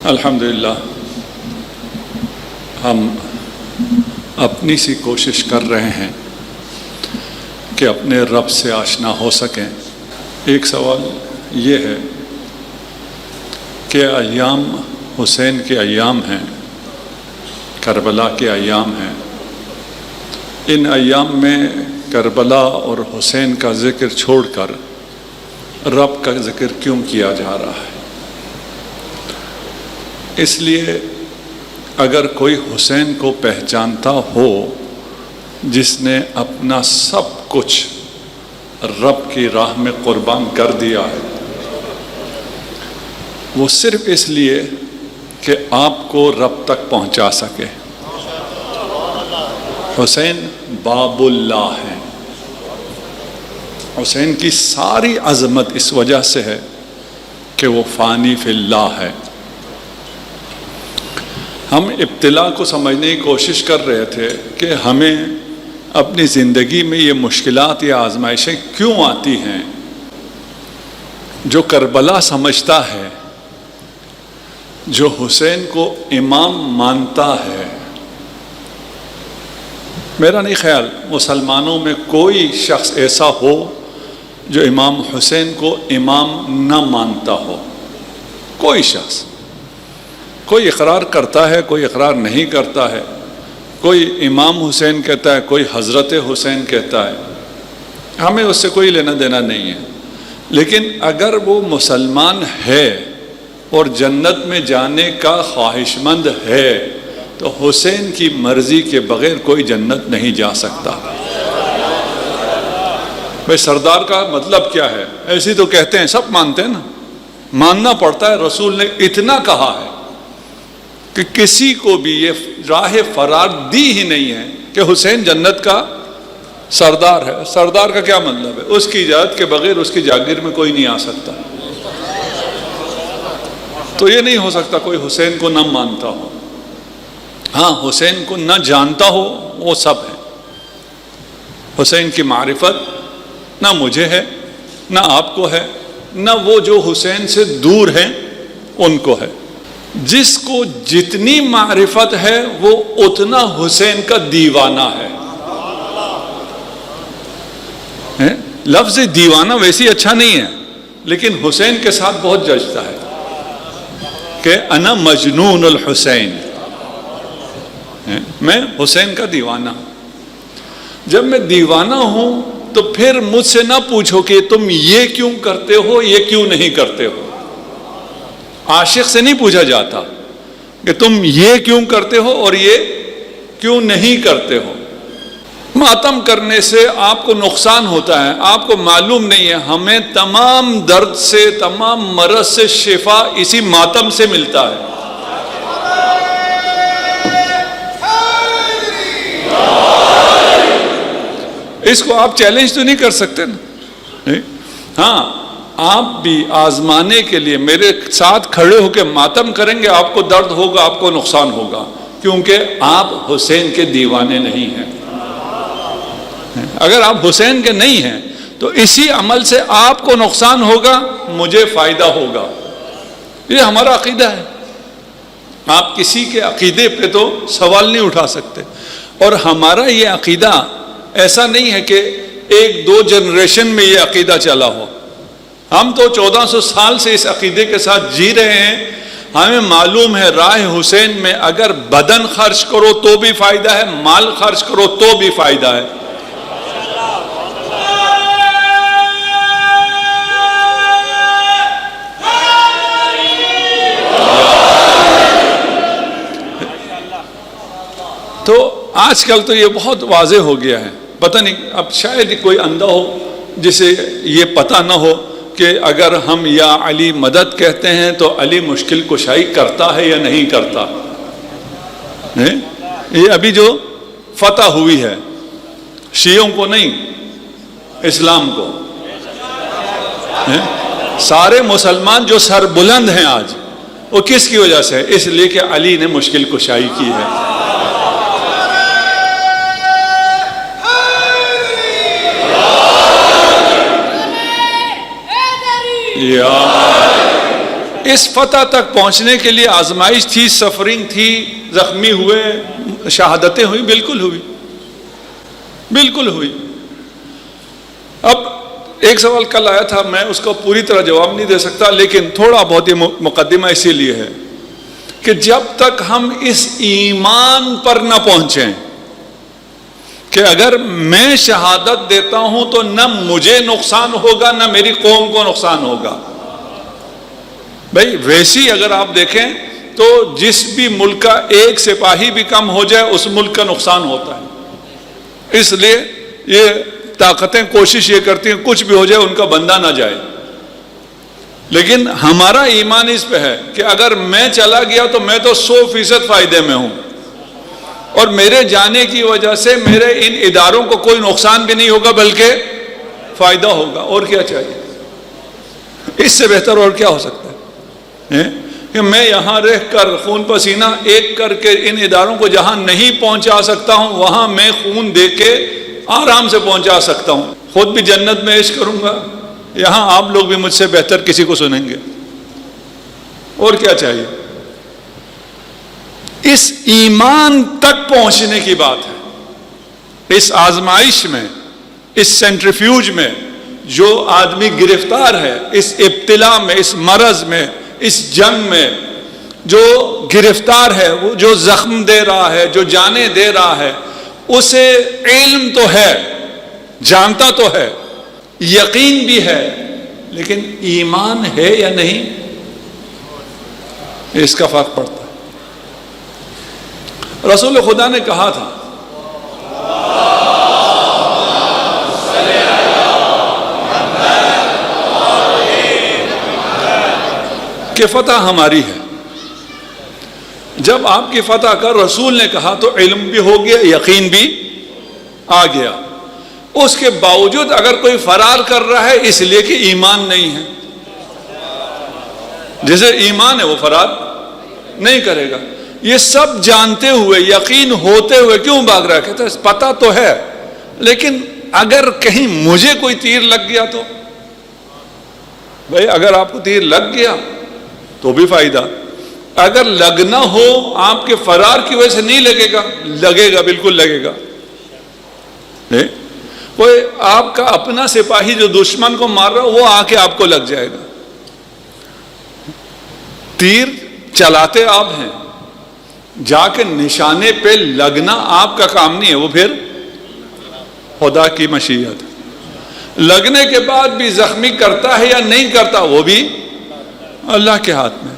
الحمدللہ ہم اپنی سی کوشش کر رہے ہیں کہ اپنے رب سے آشنا ہو سکیں۔ ایک سوال یہ ہے کہ ایام حسین کے ایام ہیں، کربلا کے ایام ہیں، ان ایام میں کربلا اور حسین کا ذکر چھوڑ کر رب کا ذکر کیوں کیا جا رہا ہے؟ اس لیے اگر کوئی حسین کو پہچانتا ہو جس نے اپنا سب کچھ رب کی راہ میں قربان کر دیا ہے، وہ صرف اس لیے کہ آپ کو رب تک پہنچا سکے۔ حسین باب اللہ ہے۔ حسین کی ساری عظمت اس وجہ سے ہے کہ وہ فانی فی اللہ ہے۔ ہم ابتلا کو سمجھنے کی کوشش کر رہے تھے کہ ہمیں اپنی زندگی میں یہ مشکلات یا آزمائشیں کیوں آتی ہیں۔ جو کربلا سمجھتا ہے، جو حسین کو امام مانتا ہے، میرا نہیں خیال مسلمانوں میں کوئی شخص ایسا ہو جو امام حسین کو امام نہ مانتا ہو۔ کوئی شخص، کوئی اقرار کرتا ہے، کوئی اقرار نہیں کرتا ہے، کوئی امام حسین کہتا ہے، کوئی حضرت حسین کہتا ہے، ہمیں اس سے کوئی لینا دینا نہیں ہے۔ لیکن اگر وہ مسلمان ہے اور جنت میں جانے کا خواہش مند ہے تو حسین کی مرضی کے بغیر کوئی جنت نہیں جا سکتا۔ بھائی سردار کا مطلب کیا ہے؟ ایسی تو کہتے ہیں، سب مانتے ہیں نا، ماننا پڑتا ہے۔ رسول نے اتنا کہا ہے کہ کسی کو بھی یہ راہ فرار دی ہی نہیں ہے کہ حسین جنت کا سردار ہے۔ سردار کا کیا مطلب ہے؟ اس کی اجازت کے بغیر اس کی جاگیر میں کوئی نہیں آ سکتا۔ تو یہ نہیں ہو سکتا کوئی حسین کو نہ مانتا ہو۔ ہاں، حسین کو نہ جانتا ہو وہ سب ہے۔ حسین کی معرفت نہ مجھے ہے، نہ آپ کو ہے، نہ وہ جو حسین سے دور ہیں ان کو ہے۔ جس کو جتنی معرفت ہے وہ اتنا حسین کا دیوانہ ہے۔ لفظ دیوانہ ویسے اچھا نہیں ہے، لیکن حسین کے ساتھ بہت جچتا ہے کہ انا مجنون الحسین، میں حسین کا دیوانہ ہوں۔ جب میں دیوانہ ہوں تو پھر مجھ سے نہ پوچھو کہ تم یہ کیوں کرتے ہو، یہ کیوں نہیں کرتے ہو۔ عاشق سے نہیں پوچھا جاتا کہ تم یہ کیوں کرتے ہو اور یہ کیوں نہیں کرتے ہو۔ ماتم کرنے سے آپ کو نقصان ہوتا ہے، آپ کو معلوم نہیں ہے۔ ہمیں تمام درد سے، تمام مرض سے شفا اسی ماتم سے ملتا ہے۔ اس کو آپ چیلنج تو نہیں کر سکتے نا۔ ہاں، آپ بھی آزمانے کے لیے میرے ساتھ کھڑے ہو کے ماتم کریں گے، آپ کو درد ہوگا، آپ کو نقصان ہوگا، کیونکہ آپ حسین کے دیوانے نہیں ہیں۔ اگر آپ حسین کے نہیں ہیں تو اسی عمل سے آپ کو نقصان ہوگا، مجھے فائدہ ہوگا۔ یہ ہمارا عقیدہ ہے۔ آپ کسی کے عقیدے پہ تو سوال نہیں اٹھا سکتے۔ اور ہمارا یہ عقیدہ ایسا نہیں ہے کہ ایک دو جنریشن میں یہ عقیدہ چلا ہو۔ ہم تو 1400 سال سے اس عقیدے کے ساتھ جی رہے ہیں۔ ہمیں معلوم ہے راہ حسین میں اگر بدن خرچ کرو تو بھی فائدہ ہے، مال خرچ کرو تو بھی فائدہ ہے۔ تو آج کل تو یہ بہت واضح ہو گیا ہے۔ پتہ نہیں، اب شاید کوئی اندھا ہو جسے یہ پتہ نہ ہو کہ اگر ہم یا علی مدد کہتے ہیں تو علی مشکل کشائی کرتا ہے یا نہیں کرتا۔ یہ ابھی جو فتح ہوئی ہے، شیعوں کو نہیں، اسلام کو، سارے مسلمان جو سر بلند ہیں آج، وہ کس کی وجہ سے ہے؟ اس لیے کہ علی نے مشکل کشائی کی ہے۔ اس فتح تک پہنچنے کے لیے آزمائش تھی، سفرنگ تھی، زخمی ہوئے، شہادتیں ہوئی، بالکل ہوئی، بالکل ہوئی۔ اب ایک سوال کل آیا تھا، میں اس کو پوری طرح جواب نہیں دے سکتا، لیکن تھوڑا بہت یہ مقدمہ اسی لیے ہے کہ جب تک ہم اس ایمان پر نہ پہنچیں کہ اگر میں شہادت دیتا ہوں تو نہ مجھے نقصان ہوگا نہ میری قوم کو نقصان ہوگا۔ بھائی ویسی اگر آپ دیکھیں تو جس بھی ملک کا ایک سپاہی بھی کم ہو جائے اس ملک کا نقصان ہوتا ہے، اس لیے یہ طاقتیں کوشش یہ کرتی ہیں کچھ بھی ہو جائے ان کا بندہ نہ جائے۔ لیکن ہمارا ایمان اس پہ ہے کہ اگر میں چلا گیا تو میں تو 100% فائدے میں ہوں، اور میرے جانے کی وجہ سے میرے ان اداروں کو کوئی نقصان بھی نہیں ہوگا بلکہ فائدہ ہوگا۔ اور کیا چاہیے؟ اس سے بہتر اور کیا ہو سکتا ہے کہ میں یہاں رہ کر خون پسینہ ایک کر کے ان اداروں کو جہاں نہیں پہنچا سکتا ہوں وہاں میں خون دے کے آرام سے پہنچا سکتا ہوں، خود بھی جنت میں عیش کروں گا، یہاں آپ لوگ بھی مجھ سے بہتر کسی کو سنیں گے۔ اور کیا چاہیے؟ اس ایمان تک پہنچنے کی بات ہے۔ اس آزمائش میں، اس سینٹریفیوج میں جو آدمی گرفتار ہے، اس ابتلا میں، اس مرض میں، اس جنگ میں جو گرفتار ہے، وہ جو زخم دے رہا ہے، جو جانیں دے رہا ہے، اسے علم تو ہے، جانتا تو ہے، یقین بھی ہے، لیکن ایمان ہے یا نہیں، اس کا فرق پڑتا ہے۔ رسول خدا نے کہا تھا کہ فتح ہماری ہے۔ جب آپ کی فتح کا رسول نے کہا تو علم بھی ہو گیا، یقین بھی آ گیا۔ اس کے باوجود اگر کوئی فرار کر رہا ہے اس لیے کہ ایمان نہیں ہے، جسے ایمان ہے وہ فرار نہیں کرے گا۔ یہ سب جانتے ہوئے، یقین ہوتے ہوئے کیوں بھاگ رہا ہے؟ کہتا ہے پتہ تو ہے لیکن اگر کہیں مجھے کوئی تیر لگ گیا تو۔ بھائی اگر آپ کو تیر لگ گیا تو بھی فائدہ، اگر لگنا ہو آپ کے فرار کی وجہ سے نہیں لگے گا، لگے گا، بالکل لگے گا۔ کوئی آپ کا اپنا سپاہی جو دشمن کو مار رہا وہ آ کے آپ کو لگ جائے گا۔ تیر چلاتے آپ ہیں، جا کے نشانے پہ لگنا آپ کا کام نہیں ہے، وہ پھر خدا کی مشیت ہے۔ لگنے کے بعد بھی زخمی کرتا ہے یا نہیں کرتا وہ بھی اللہ کے ہاتھ میں،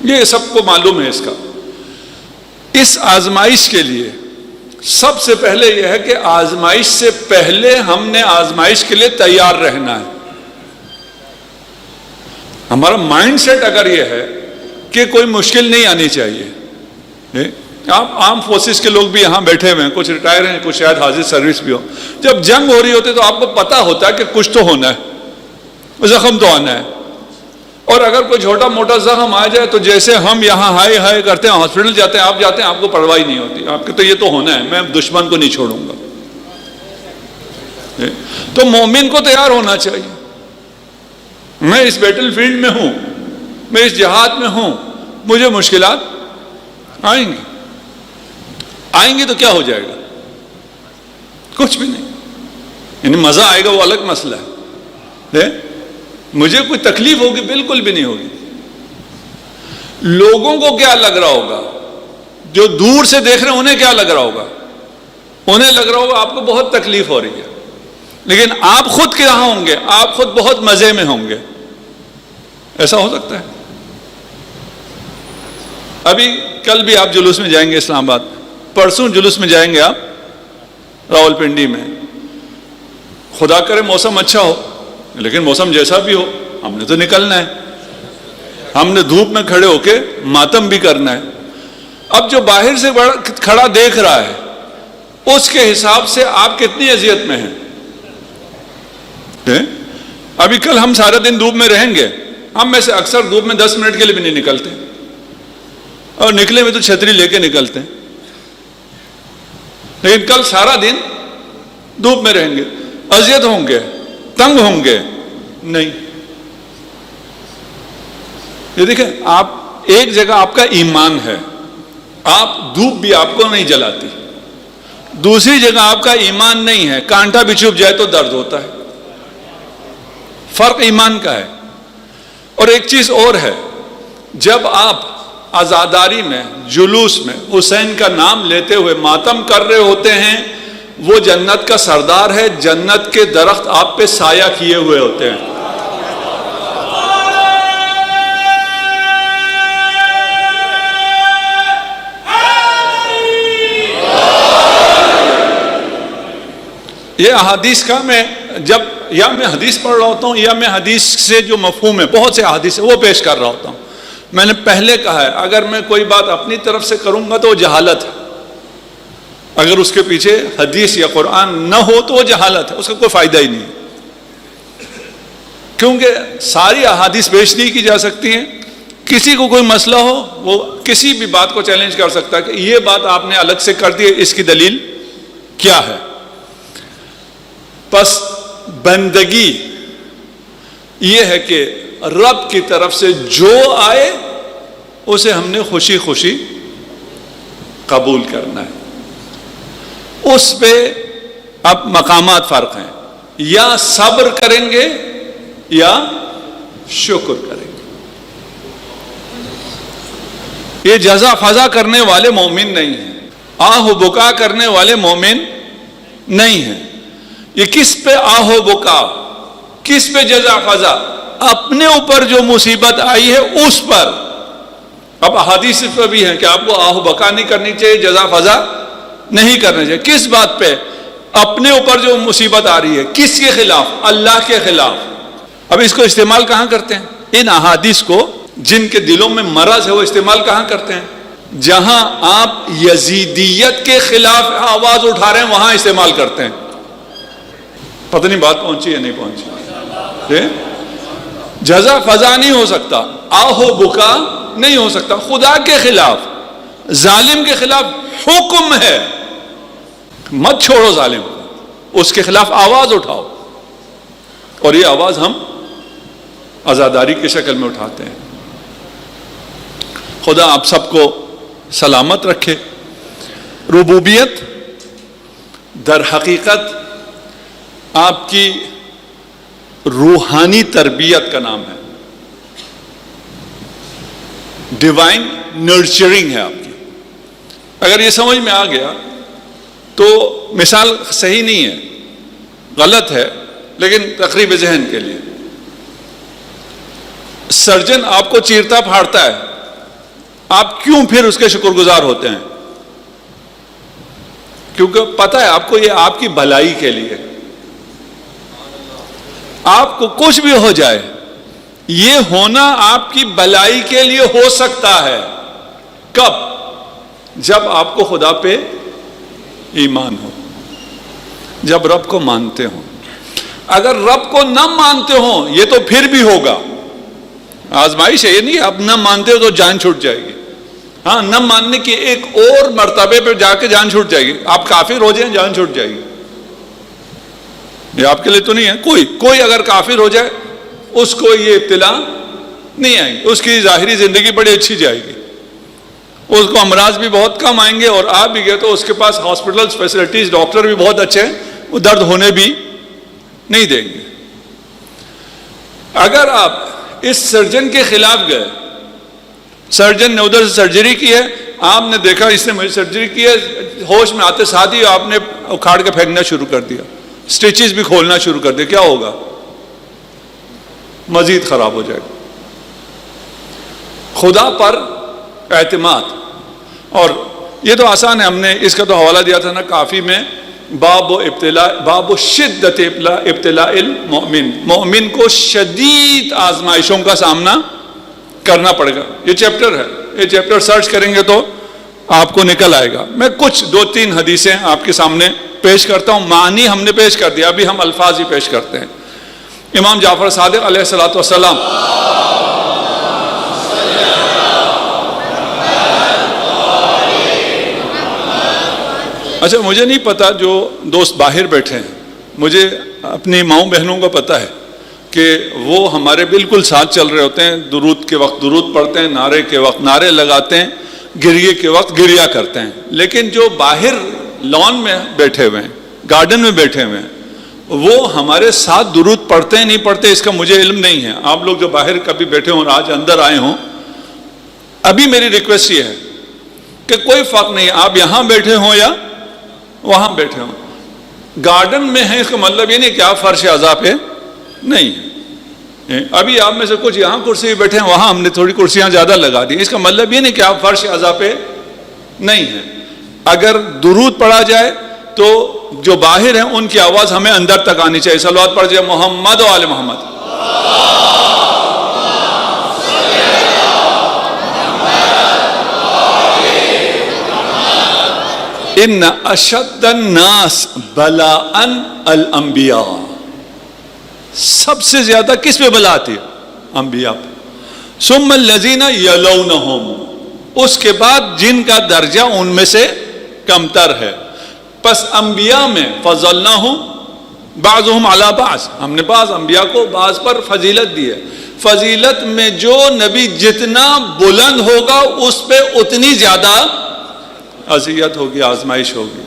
یہ سب کو معلوم ہے۔ اس کا اس آزمائش کے لیے سب سے پہلے یہ ہے کہ آزمائش سے پہلے ہم نے آزمائش کے لیے تیار رہنا ہے۔ ہمارا مائنڈ سیٹ اگر یہ ہے کہ کوئی مشکل نہیں آنی چاہیے۔ آپ عام فورسز کے لوگ بھی یہاں بیٹھے ہوئے ہیں، کچھ ریٹائر ہیں، کچھ شاید حاضر سروس بھی ہو۔ جب جنگ ہو رہی ہوتی تو آپ کو پتا ہوتا ہے کہ کچھ تو ہونا ہے، زخم تو آنا ہے، اور اگر کوئی چھوٹا موٹا زخم آ جائے تو جیسے ہم یہاں ہائے ہائے کرتے ہیں، ہاسپٹل جاتے ہیں، آپ کو پرواہ نہیں ہوتی، آپ کے تو یہ تو ہونا ہے، میں دشمن کو نہیں چھوڑوں گا۔ تو مومن کو تیار ہونا چاہیے، میں اس بیٹل فیلڈ میں ہوں، میں اس جہاد میں ہوں، مجھے مشکلات آئیں گی تو کیا ہو جائے گا؟ کچھ بھی نہیں، یعنی مزہ آئے گا وہ الگ مسئلہ ہے، مجھے کوئی تکلیف ہوگی بالکل بھی نہیں ہوگی۔ لوگوں کو کیا لگ رہا ہوگا؟ جو دور سے دیکھ رہے ہیں انہیں کیا لگ رہا ہوگا؟ انہیں لگ رہا ہوگا آپ کو بہت تکلیف ہو رہی ہے، لیکن آپ خود کہاں ہوں گے؟ آپ خود بہت مزے میں ہوں گے۔ ایسا ہو سکتا ہے؟ ابھی کل بھی آپ جلوس میں جائیں گے اسلام آباد، پرسوں جلوس میں جائیں گے آپ راول پنڈی میں۔ خدا کرے موسم اچھا ہو، لیکن موسم جیسا بھی ہو ہم نے تو نکلنا ہے، ہم نے دھوپ میں کھڑے ہو کے ماتم بھی کرنا ہے۔ اب جو باہر سے کھڑا دیکھ رہا ہے اس کے حساب سے آپ کتنی اذیت میں ہیں۔ ابھی کل ہم سارا دن دھوپ میں رہیں گے، ہم میں سے اکثر دھوپ میں 10 منٹ کے لیے بھی نہیں نکلتے، اور نکلے میں تو چھتری لے کے نکلتے ہیں، لیکن کل سارا دن دھوپ میں رہیں گے، اذیت ہوں گے، تنگ ہوں گے؟ نہیں۔ یہ دیکھیں، آپ ایک جگہ آپ کا ایمان ہے، آپ دھوپ بھی آپ کو نہیں جلاتی، دوسری جگہ آپ کا ایمان نہیں ہے، کانٹا بھی چھپ جائے تو درد ہوتا ہے۔ فرق ایمان کا ہے۔ اور ایک چیز اور ہے، جب آپ عزاداری میں، جلوس میں حسین کا نام لیتے ہوئے ماتم کر رہے ہوتے ہیں، وہ جنت کا سردار ہے، جنت کے درخت آپ پہ سایہ کیے ہوئے ہوتے ہیں۔ یہ احادیث کا میں جب یا میں حدیث پڑھ رہا ہوتا ہوں یا میں حدیث سے جو مفہوم ہے، بہت سے احادیث ہے، وہ پیش کر رہا ہوتا ہوں۔ میں نے پہلے کہا ہے، اگر میں کوئی بات اپنی طرف سے کروں گا تو وہ جہالت ہے، اگر اس کے پیچھے حدیث یا قرآن نہ ہو تو وہ جہالت ہے، اس کا کوئی فائدہ ہی نہیں، کیونکہ ساری احادیث پیش نہیں کی جا سکتی ہیں۔ کسی کو کوئی مسئلہ ہو، وہ کسی بھی بات کو چیلنج کر سکتا ہے کہ یہ بات آپ نے الگ سے کر دی ہے، اس کی دلیل کیا ہے؟ پس بندگی یہ ہے کہ رب کی طرف سے جو آئے اسے ہم نے خوشی خوشی قبول کرنا ہے۔ اس پہ اب مقامات فرق ہیں، یا صبر کریں گے یا شکر کریں گے۔ یہ جزا فضا کرنے والے مومن نہیں ہیں، آہ و بکا کرنے والے مومن نہیں ہیں۔ یہ کس پہ آہ و بکا، کس پہ جزا فضا؟ اپنے اوپر جو مصیبت آئی ہے اس پر۔ اب احادیث پہ بھی ہیں کہ آپ کو آہ و بکا نہیں کرنی چاہیے، جزا فضا نہیں کرنا چاہیے۔ کس بات پہ؟ اپنے اوپر جو مصیبت آ رہی ہے، کس کے خلاف؟ اللہ کے خلاف۔ اب اس کو استعمال کہاں کرتے ہیں؟ ان احادیث کو جن کے دلوں میں مرض ہے وہ استعمال کہاں کرتے ہیں؟ جہاں آپ یزیدیت کے خلاف آواز اٹھا رہے ہیں وہاں استعمال کرتے ہیں۔ پتہ نہیں بات پہنچی یا نہیں پہنچی؟ جزا فضا نہیں ہو سکتا، آہ و بکا نہیں ہو سکتا، خدا کے خلاف، ظالم کے خلاف حکم ہے، مت چھوڑو ظالم، اس کے خلاف آواز اٹھاؤ۔ اور یہ آواز ہم عزاداری کی شکل میں اٹھاتے ہیں۔ خدا آپ سب کو سلامت رکھے۔ ربوبیت در حقیقت آپ کی روحانی تربیت کا نام ہے، ڈیوائن نرچرنگ ہے آپ کی۔ اگر یہ سمجھ میں آ گیا تو مثال صحیح نہیں ہے، غلط ہے، لیکن تقریب ذہن کے لیے۔ سرجن آپ کو چیرتا پھاڑتا ہے، آپ کیوں پھر اس کے شکر گزار ہوتے ہیں؟ کیونکہ پتہ ہے آپ کو یہ آپ کی بھلائی کے لیے۔ آپ کو کچھ بھی ہو جائے، یہ ہونا آپ کی بھلائی کے لیے ہو سکتا ہے۔ کب؟ جب آپ کو خدا پہ ایمان ہو، جب رب کو مانتے ہوں۔ اگر رب کو نہ مانتے ہوں یہ تو پھر بھی ہوگا، آزمائش ہے، یہ نہیں آپ نہ مانتے ہو تو جان چھوٹ جائے گی۔ ہاں، نہ ماننے کی ایک اور مرتبے پہ جا کے جان چھوٹ جائے گی۔ آپ کافر ہو جائیں جان چھوٹ جائے گی، یہ آپ کے لیے تو نہیں ہے۔ کوئی اگر کافر ہو جائے اس کو یہ ابتلا نہیں آئیں گی، اس کی ظاہری زندگی بڑی اچھی جائے گی، اس کو امراض بھی بہت کم آئیں گے، اور آپ بھی گئے تو اس کے پاس ہاسپٹل فیسلٹیز، ڈاکٹر بھی بہت اچھے ہیں، وہ درد ہونے بھی نہیں دیں گے۔ اگر آپ اس سرجن کے خلاف گئے، سرجن نے ادھر سے سرجری کی ہے، آپ نے دیکھا اس نے مجھے سرجری کی ہے، ہوش میں آتے ساتھ ہی آپ نے اکھاڑ کے پھینکنا شروع کر دیا، سٹیچز بھی کھولنا شروع کر دیا، کیا ہوگا؟ مزید خراب ہو جائے گا۔ خدا پر اعتماد، اور یہ تو آسان ہے، ہم نے اس کا تو حوالہ دیا تھا نا کافی میں، باب شدت ابتلاء المؤمن، مومن کو شدید آزمائشوں کا سامنا کرنا پڑے گا۔ یہ چیپٹر ہے، یہ چیپٹر سرچ کریں گے تو آپ کو نکل آئے گا۔ میں کچھ 2-3 حدیثیں آپ کے سامنے پیش کرتا ہوں، معنی ہم نے پیش کر دیا، ابھی ہم الفاظ ہی پیش کرتے ہیں۔ امام جعفر صادق علیہ الصلوۃ والسلام اچھا، مجھے نہیں پتا جو دوست باہر بیٹھے ہیں، مجھے اپنی ماؤں بہنوں کو پتا ہے کہ وہ ہمارے بالکل ساتھ چل رہے ہوتے ہیں، درود کے وقت درود پڑھتے ہیں، نعرے کے وقت نعرے لگاتے ہیں، گریے کے وقت گریا کرتے ہیں، لیکن جو باہر لان میں بیٹھے ہوئے ہیں، گارڈن میں بیٹھے ہوئے ہیں، وہ ہمارے ساتھ درود پڑھتے ہیں نہیں پڑھتے اس کا مجھے علم نہیں ہے۔ آپ لوگ جو باہر کبھی بیٹھے ہوں اور آج اندر آئے ہوں، ابھی میری ریکویسٹ یہ ہے کہ کوئی فرق نہیں، آپ یہاں بیٹھے ہوں یا وہاں بیٹھے ہوں، گارڈن میں ہیں اس کا مطلب یہ نہیں کہ آپ فرش اعضاء پہ نہیں ہیں۔ ابھی آپ میں سے کچھ یہاں کرسی پہ بیٹھے ہیں، وہاں ہم نے تھوڑی کرسیاں زیادہ لگا دی، اس کا مطلب یہ نہیں کہ آپ فرش اعضاء پہ نہیں ہیں۔ اگر درود پڑھا جائے تو جو باہر ہیں ان کی آواز ہمیں اندر تک آنی چاہیے۔ صلوات پڑھ جائے محمد و آل محمد۔ ان اشد الناس بلاء الانبیاء، سب سے زیادہ کس پہ بلا آتی ہے؟ انبیاء پہ۔ ثم الذین یلونہم، اس کے بعد جن کا درجہ ان میں سے کمتر ہے۔ پس انبیاء میں فضلناہم بعضهم علی بعض، ہم نے بعض انبیاء کو بعض پر فضیلت دی ہے۔ فضیلت میں جو نبی جتنا بلند ہوگا اس پہ اتنی زیادہ اذیت ہوگی، آزمائش ہوگی۔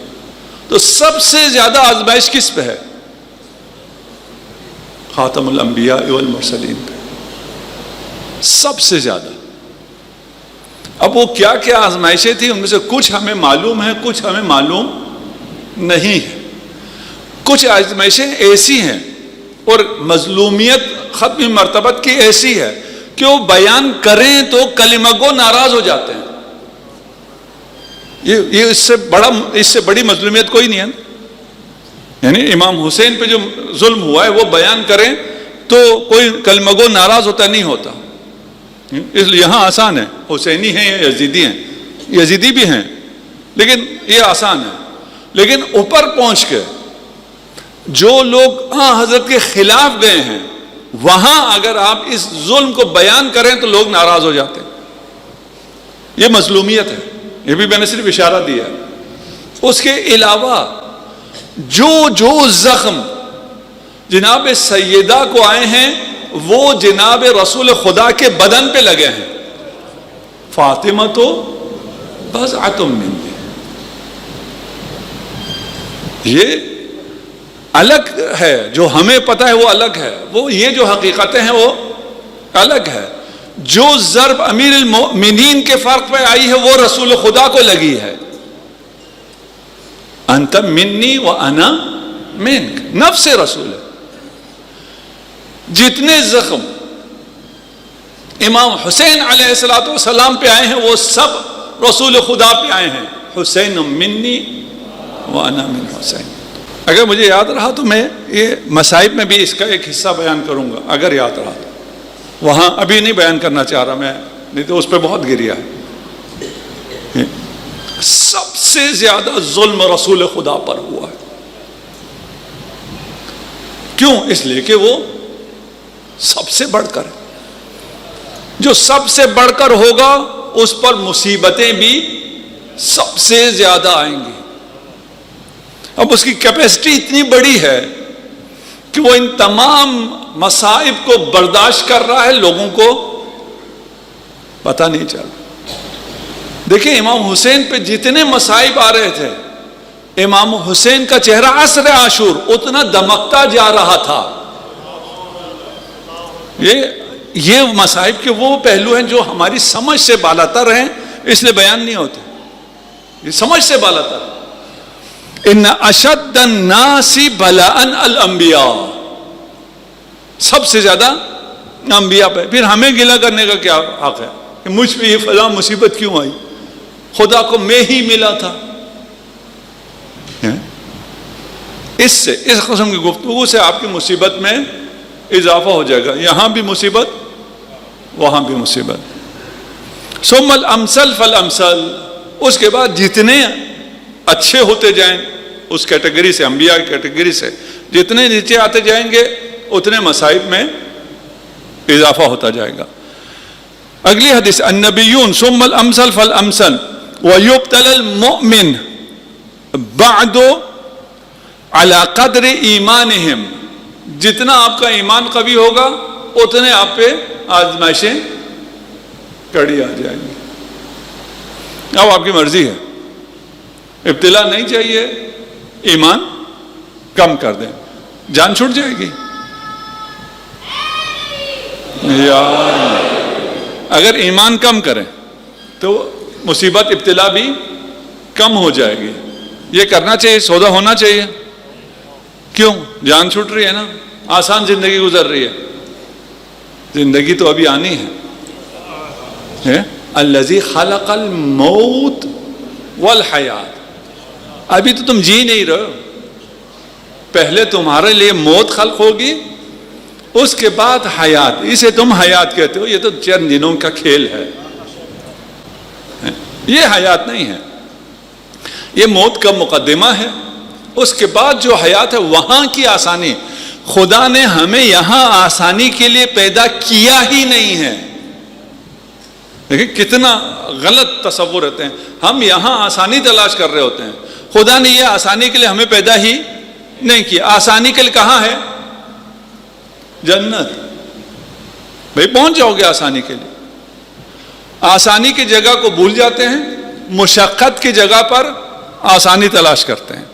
تو سب سے زیادہ آزمائش کس پہ ہے؟ خاتم الانبیاء والمرسلین پہ سب سے زیادہ۔ اب وہ کیا کیا آزمائشیں تھیں، ان میں سے کچھ ہمیں معلوم ہے، کچھ ہمیں معلوم نہیں ہے۔ کچھ آزمائشیں ایسی ہیں اور مظلومیت ختم مرتبت کی ایسی ہے کہ وہ بیان کریں تو کلمہ گو ناراض ہو جاتے ہیں۔ یہ اس سے بڑی مظلومیت کوئی نہیں ہے۔ یعنی امام حسین پہ جو ظلم ہوا ہے وہ بیان کریں تو کوئی کلمہ گو ناراض ہوتا نہیں ہوتا، اس لیے یہاں آسان ہے، حسینی ہیں یا یزیدی ہیں، یزیدی بھی ہیں لیکن یہ آسان ہے۔ لیکن اوپر پہنچ کے جو لوگ حضرت کے خلاف گئے ہیں وہاں اگر آپ اس ظلم کو بیان کریں تو لوگ ناراض ہو جاتے ہیں، یہ مظلومیت ہے۔ یہ بھی میں نے صرف اشارہ دیا۔ اس کے علاوہ جو زخم جناب سیدہ کو آئے ہیں وہ جناب رسول خدا کے بدن پہ لگے ہیں۔ فاطمہ تو بضعۃ منی، یہ الگ ہے، جو ہمیں پتہ ہے وہ الگ ہے، وہ یہ جو حقیقتیں ہیں وہ الگ ہے۔ جو ضرب امیر المؤمنین کے فرق پہ آئی ہے وہ رسول خدا کو لگی ہے۔ انت منی و انا منک، نفس رسول ہے۔ جتنے زخم امام حسین علیہ السلام پہ آئے ہیں وہ سب رسول خدا پہ آئے ہیں۔ حسین منی و انا من حسین۔ اگر مجھے یاد رہا تو میں یہ مصائب میں بھی اس کا ایک حصہ بیان کروں گا اگر یاد رہا تو، وہاں ابھی نہیں بیان کرنا چاہ رہا میں، نہیں تو اس پہ بہت گریا ہے۔ سب سے زیادہ ظلم رسول خدا پر ہوا ہے۔ کیوں؟ اس لیے کہ وہ سب سے بڑھ کر، جو سب سے بڑھ کر ہوگا اس پر مصیبتیں بھی سب سے زیادہ آئیں گی۔ اب اس کی کیپیسٹی اتنی بڑی ہے کہ وہ ان تمام مصائب کو برداشت کر رہا ہے، لوگوں کو پتہ نہیں چل رہا۔ دیکھیں امام حسین پہ جتنے مصائب آ رہے تھے، امام حسین کا چہرہ عصر عاشور اتنا دمکتا جا رہا تھا۔ یہ مصائب کے وہ پہلو ہیں جو ہماری سمجھ سے بالاتر ہیں، اس لیے بیان نہیں ہوتے، یہ سمجھ سے بالاتر۔ ان اشد الناس بلاء الانبیاء، سب سے زیادہ انبیاء پہ۔ پھر ہمیں گلہ کرنے کا کیا حق ہے کہ مجھ پہ یہ فلاں مصیبت کیوں آئی، خدا کو میں ہی ملا تھا۔ اس قسم کی گفتگو سے آپ کی مصیبت میں اضافہ ہو جائے گا، یہاں بھی مصیبت وہاں بھی مصیبت۔ ثم الامثل فالامثل، اس کے بعد جتنے اچھے ہوتے جائیں اس کیٹیگری سے، انبیاء کی کیٹیگری سے جتنے نیچے آتے جائیں گے اتنے مصائب میں اضافہ ہوتا جائے گا۔ اگلی حدیث، النبیون ثم الامثل فالامثل ويبتلى المؤمن بعد على قدر ایمانهم جتنا آپ کا ایمان قوی ہوگا اتنے آپ پہ آزمائشیں کڑی آ جائیں گی۔ اب آپ کی مرضی ہے، ابتلا نہیں چاہیے، ایمان کم کر دیں، جان چھوٹ جائے گی۔ یار اگر ایمان کم کریں تو مصیبت ابتلا بھی کم ہو جائے گی۔ یہ کرنا چاہیے، سودا ہونا چاہیے۔ کیوں؟ جان چھوٹ رہی ہے نا، آسان زندگی گزر رہی ہے، زندگی تو ابھی آنی ہے۔ الذی خلق الموت والحیات، ابھی تو تم جی نہیں رہے ہو، پہلے تمہارے لیے موت خلق ہوگی، اس کے بعد حیات، اسے تم حیات کہتے ہو، یہ تو چند دنوں کا کھیل ہے، یہ حیات نہیں ہے، یہ موت کا مقدمہ ہے، اس کے بعد جو حیات ہے وہاں کی آسانی۔ خدا نے ہمیں یہاں آسانی کے لیے پیدا کیا ہی نہیں ہے۔ دیکھیں کتنا غلط تصور رہتے ہیں، ہم یہاں آسانی تلاش کر رہے ہوتے ہیں، خدا نے یہ آسانی کے لیے ہمیں پیدا ہی نہیں کیا۔ آسانی کے لیے کہاں ہے؟ جنت۔ بھئی پہنچ جاؤ گے آسانی کے لیے، آسانی کی جگہ کو بھول جاتے ہیں، مشقت کی جگہ پر آسانی تلاش کرتے ہیں۔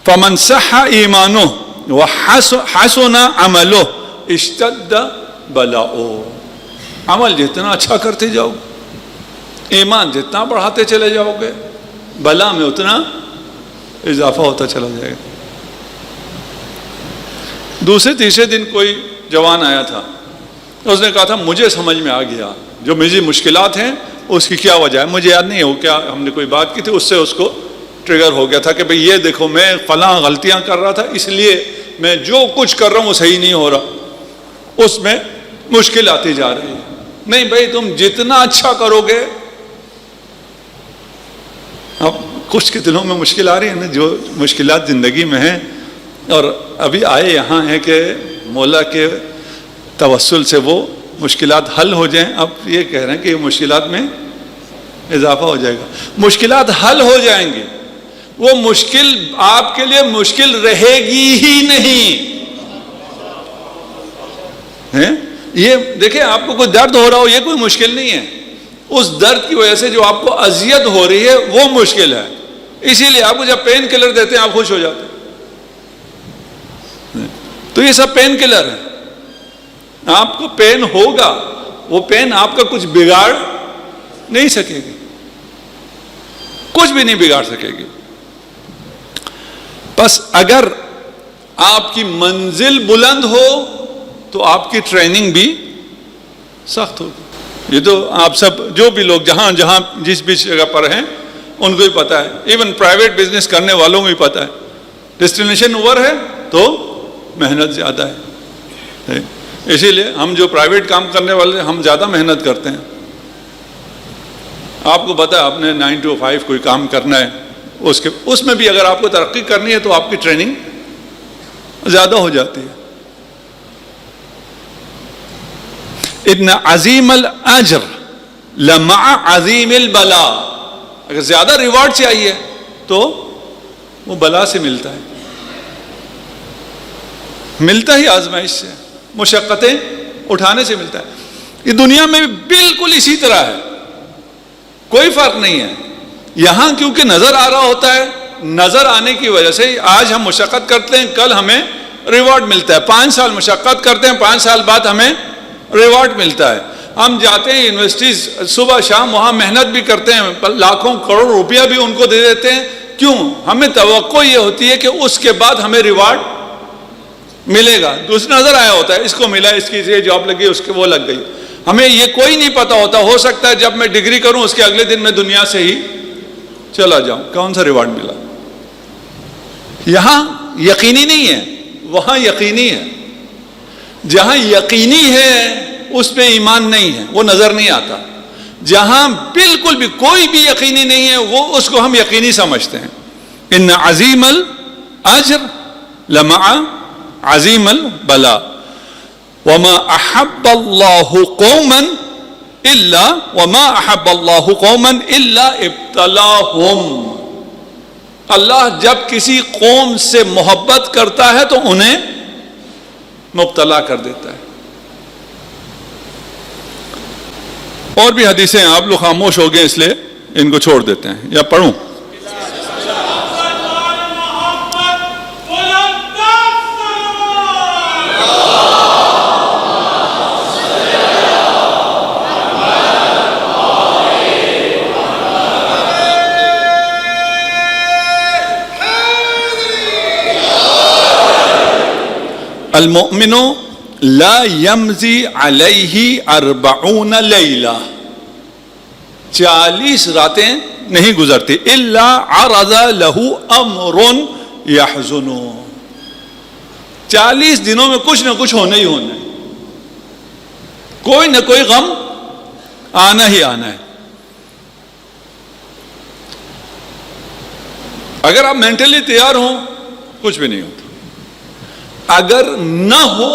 فمن صح ایمانہ وحسن عملہ اشتد بلاؤ، عمل جتنا اچھا کرتے جاؤ، ایمان جتنا بڑھاتے چلے جاؤ گے، بلا میں اتنا اضافہ ہوتا چلا جائے گا۔ دوسرے تیسرے دن کوئی جوان آیا تھا، اس نے کہا تھا مجھے سمجھ میں آ گیا جو میری مشکلات ہیں اس کی کیا وجہ ہے، مجھے یاد نہیں ہو کیا ہم نے کوئی بات کی تھی، اس سے اس کو ٹریگر ہو گیا تھا کہ بھئی یہ دیکھو میں فلاں غلطیاں کر رہا تھا، اس لیے میں جو کچھ کر رہا ہوں وہ صحیح نہیں ہو رہا، اس میں مشکل آتی جا رہی ہے۔ نہیں بھائی، تم جتنا اچھا کرو گے، اب کچھ کے دلوں میں مشکل آ رہی ہے نا، جو مشکلات زندگی میں ہیں، اور ابھی آئے یہاں ہیں کہ مولا کے توسل سے وہ مشکلات حل ہو جائیں، اب یہ کہہ رہے ہیں کہ یہ مشکلات میں اضافہ ہو جائے گا۔ مشکلات حل ہو جائیں گی، وہ مشکل آپ کے لیے مشکل رہے گی ہی نہیں۔ یہ دیکھیں، آپ کو کوئی درد ہو رہا ہو، یہ کوئی مشکل نہیں ہے، اس درد کی وجہ سے جو آپ کو اذیت ہو رہی ہے وہ مشکل ہے، اسی لیے آپ کو جب پین کلر دیتے ہیں آپ خوش ہو جاتے ہیں۔ تو یہ سب پین کلر ہے، آپ کو پین ہوگا، وہ پین آپ کا کچھ بگاڑ نہیں سکے گی، کچھ بھی نہیں بگاڑ سکے گی۔ بس اگر آپ کی منزل بلند ہو تو آپ کی ٹریننگ بھی سخت ہوگی۔ یہ تو آپ سب جو بھی لوگ جہاں جہاں جس بھی جگہ پر ہیں ان کو بھی پتا ہے، ایون پرائیویٹ بزنس کرنے والوں کو بھی پتا ہے، ڈیسٹینیشن اوور ہے تو محنت زیادہ ہے۔ اسی لیے ہم جو پرائیویٹ کام کرنے والے ہم زیادہ محنت کرتے ہیں۔ آپ کو پتا ہے آپ نے 9 to 5 کوئی کام کرنا ہے، اس میں بھی اگر آپ کو ترقی کرنی ہے تو آپ کی ٹریننگ زیادہ ہو جاتی ہے۔ ان عظیم الاجر لمع عظیم البلاء، اگر زیادہ ریوارڈ چاہیے تو وہ بلا سے ملتا ہے، ملتا ہی آزمائش سے، مشقتیں اٹھانے سے ملتا ہے۔ یہ دنیا میں بالکل اسی طرح ہے، کوئی فرق نہیں ہے۔ یہاں کیونکہ نظر آ رہا ہوتا ہے، نظر آنے کی وجہ سے آج ہم مشقت کرتے ہیں، کل ہمیں ریوارڈ ملتا ہے، 5 سال مشقت کرتے ہیں، 5 سال بعد ہمیں ریوارڈ ملتا ہے۔ ہم جاتے ہیں یونیورسٹیز، صبح شام وہاں محنت بھی کرتے ہیں، لاکھوں کروڑ روپیہ بھی ان کو دے دیتے ہیں، کیوں؟ ہمیں توقع یہ ہوتی ہے کہ اس کے بعد ہمیں ریوارڈ ملے گا۔ دوسرا نظر آیا ہوتا ہے، اس کو ملا، اس کی یہ جاب لگی، اس کے وہ لگ گئی، ہمیں یہ کوئی نہیں پتا ہوتا، ہو سکتا ہے جب میں ڈگری کروں اس کے اگلے دن میں دنیا سے ہی چلا جاؤں، کون سا ریوارڈ ملا۔ یہاں یقینی نہیں ہے، وہاں یقینی ہے۔ جہاں یقینی ہے اس پہ ایمان نہیں ہے، وہ نظر نہیں آتا۔ جہاں بالکل بھی کوئی بھی یقینی نہیں ہے وہ اس کو ہم یقینی سمجھتے ہیں۔ ان عظیم الاجر لمع عظیم البلاء وما احب اللہ قوما الا ابتلاہم۔ اللہ جب کسی قوم سے محبت کرتا ہے تو انہیں مبتلا کر دیتا ہے. اور بھی حدیثیں ہیں، آپ لوگ خاموش ہو گئے اس لیے ان کو چھوڑ دیتے ہیں، یا پڑھوں؟ المؤمن لا یمضی علیہ 40 لیلہ، 40 راتیں نہیں گزرتی، الا عرض لہ امر یحزنہ، 40 دنوں میں کچھ نہ کچھ ہونا ہی ہونا ہے، کوئی نہ کوئی غم آنا ہی آنا ہے. اگر آپ مینٹلی تیار ہوں کچھ بھی نہیں ہوتا، اگر نہ ہو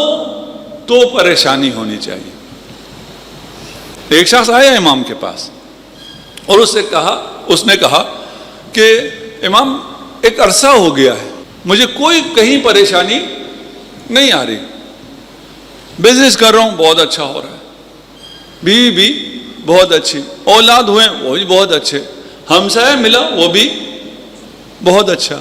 تو پریشانی ہونی چاہیے. ایک شخص آیا امام کے پاس اور اس نے کہا کہ امام ایک عرصہ ہو گیا ہے، مجھے کوئی کہیں پریشانی نہیں آ رہی، بزنس کر رہا ہوں بہت اچھا ہو رہا ہے، بیوی بھی بہت اچھی، اولاد ہوئے وہ بھی بہت اچھے، ہمسایہ ملا وہ بھی بہت اچھا.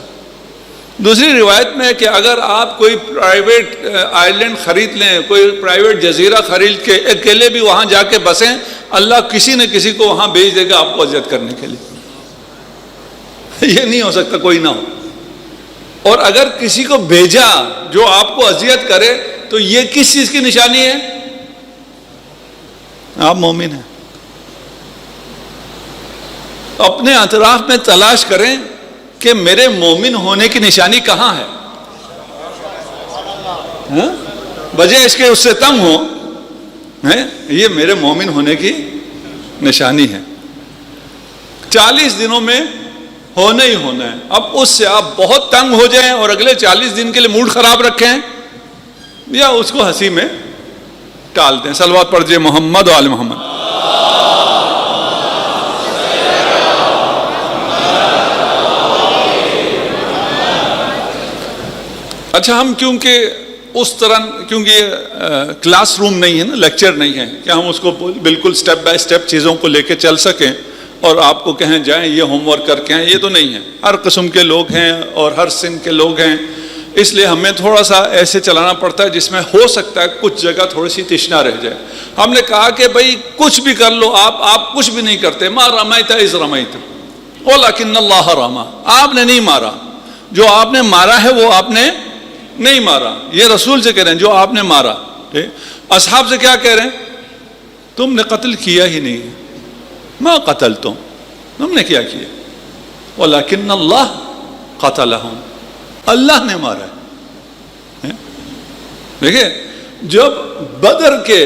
دوسری روایت میں ہے کہ اگر آپ کوئی پرائیویٹ آئلینڈ خرید لیں، کوئی پرائیویٹ جزیرہ خرید کے اکیلے بھی وہاں جا کے بسیں، اللہ کسی نہ کسی کو وہاں بھیج دے گا آپ کو اذیت کرنے کے لیے. یہ نہیں ہو سکتا کوئی نہ ہو. اور اگر کسی کو بھیجا جو آپ کو اذیت کرے تو یہ کس چیز کی نشانی ہے؟ آپ مومن ہیں. اپنے اطراف میں تلاش کریں کہ میرے مومن ہونے کی نشانی کہاں ہے. بجائے اس کے اس سے تنگ ہو، یہ میرے مومن ہونے کی نشانی ہے. 40 دنوں میں ہونا ہی ہونا ہے. اب اس سے آپ بہت تنگ ہو جائیں اور اگلے 40 دن کے لیے موڈ خراب رکھیں یا اس کو ہنسی میں ٹال دیں. صلوات پڑھیے محمد و آل محمد. اچھا، ہم کیونکہ یہ کلاس روم نہیں ہے نا، لیکچر نہیں ہے کہ ہم اس کو بالکل سٹیپ بائی سٹیپ چیزوں کو لے کے چل سکیں اور آپ کو کہیں جائیں یہ ہوم ورک کر کے آئیں، یہ تو نہیں ہے. ہر قسم کے لوگ ہیں اور ہر سن کے لوگ ہیں، اس لیے ہمیں تھوڑا سا ایسے چلانا پڑتا ہے جس میں ہو سکتا ہے کچھ جگہ تھوڑی سی تشنا رہ جائے. ہم نے کہا کہ بھائی کچھ بھی کر لو، آپ کچھ بھی نہیں کرتے. ما رمیت اذ رمیت ولکن اللہ رمی، آپ نے نہیں مارا، جو آپ نے مارا ہے وہ آپ نے نہیں مارا. یہ رسول سے کہہ رہے ہیں جو آپ نے مارا. اصحاب سے کیا کہہ رہے ہیں؟ تم نے قتل کیا ہی نہیں، ما قتلتم، تم نے کیا کیا، ولکن اللہ قتلہم، اللہ نے مارا ہے. دیکھیں، جب بدر کے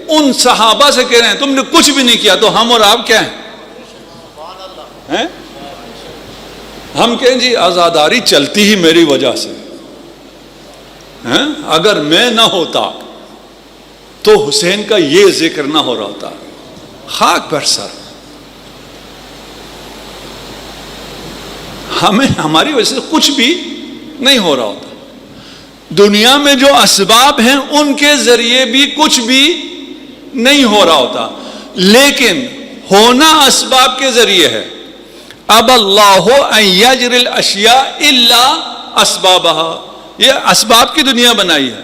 ان صحابہ سے کہہ رہے ہیں تم نے کچھ بھی نہیں کیا، تو ہم اور آپ کیا ہیں؟ ہم کہیں جی آزاداری چلتی ہی میری وجہ سے، اگر میں نہ ہوتا تو حسین کا یہ ذکر نہ ہو رہا ہوتا. خاک پر سر، ہماری وجہ سے کچھ بھی نہیں ہو رہا ہوتا. دنیا میں جو اسباب ہیں ان کے ذریعے بھی کچھ بھی نہیں ہو رہا ہوتا، لیکن ہونا اسباب کے ذریعے ہے. اب اللہ ان یجری الاشیاء الا اسبابها، یہ اسباب کی دنیا بنائی ہے.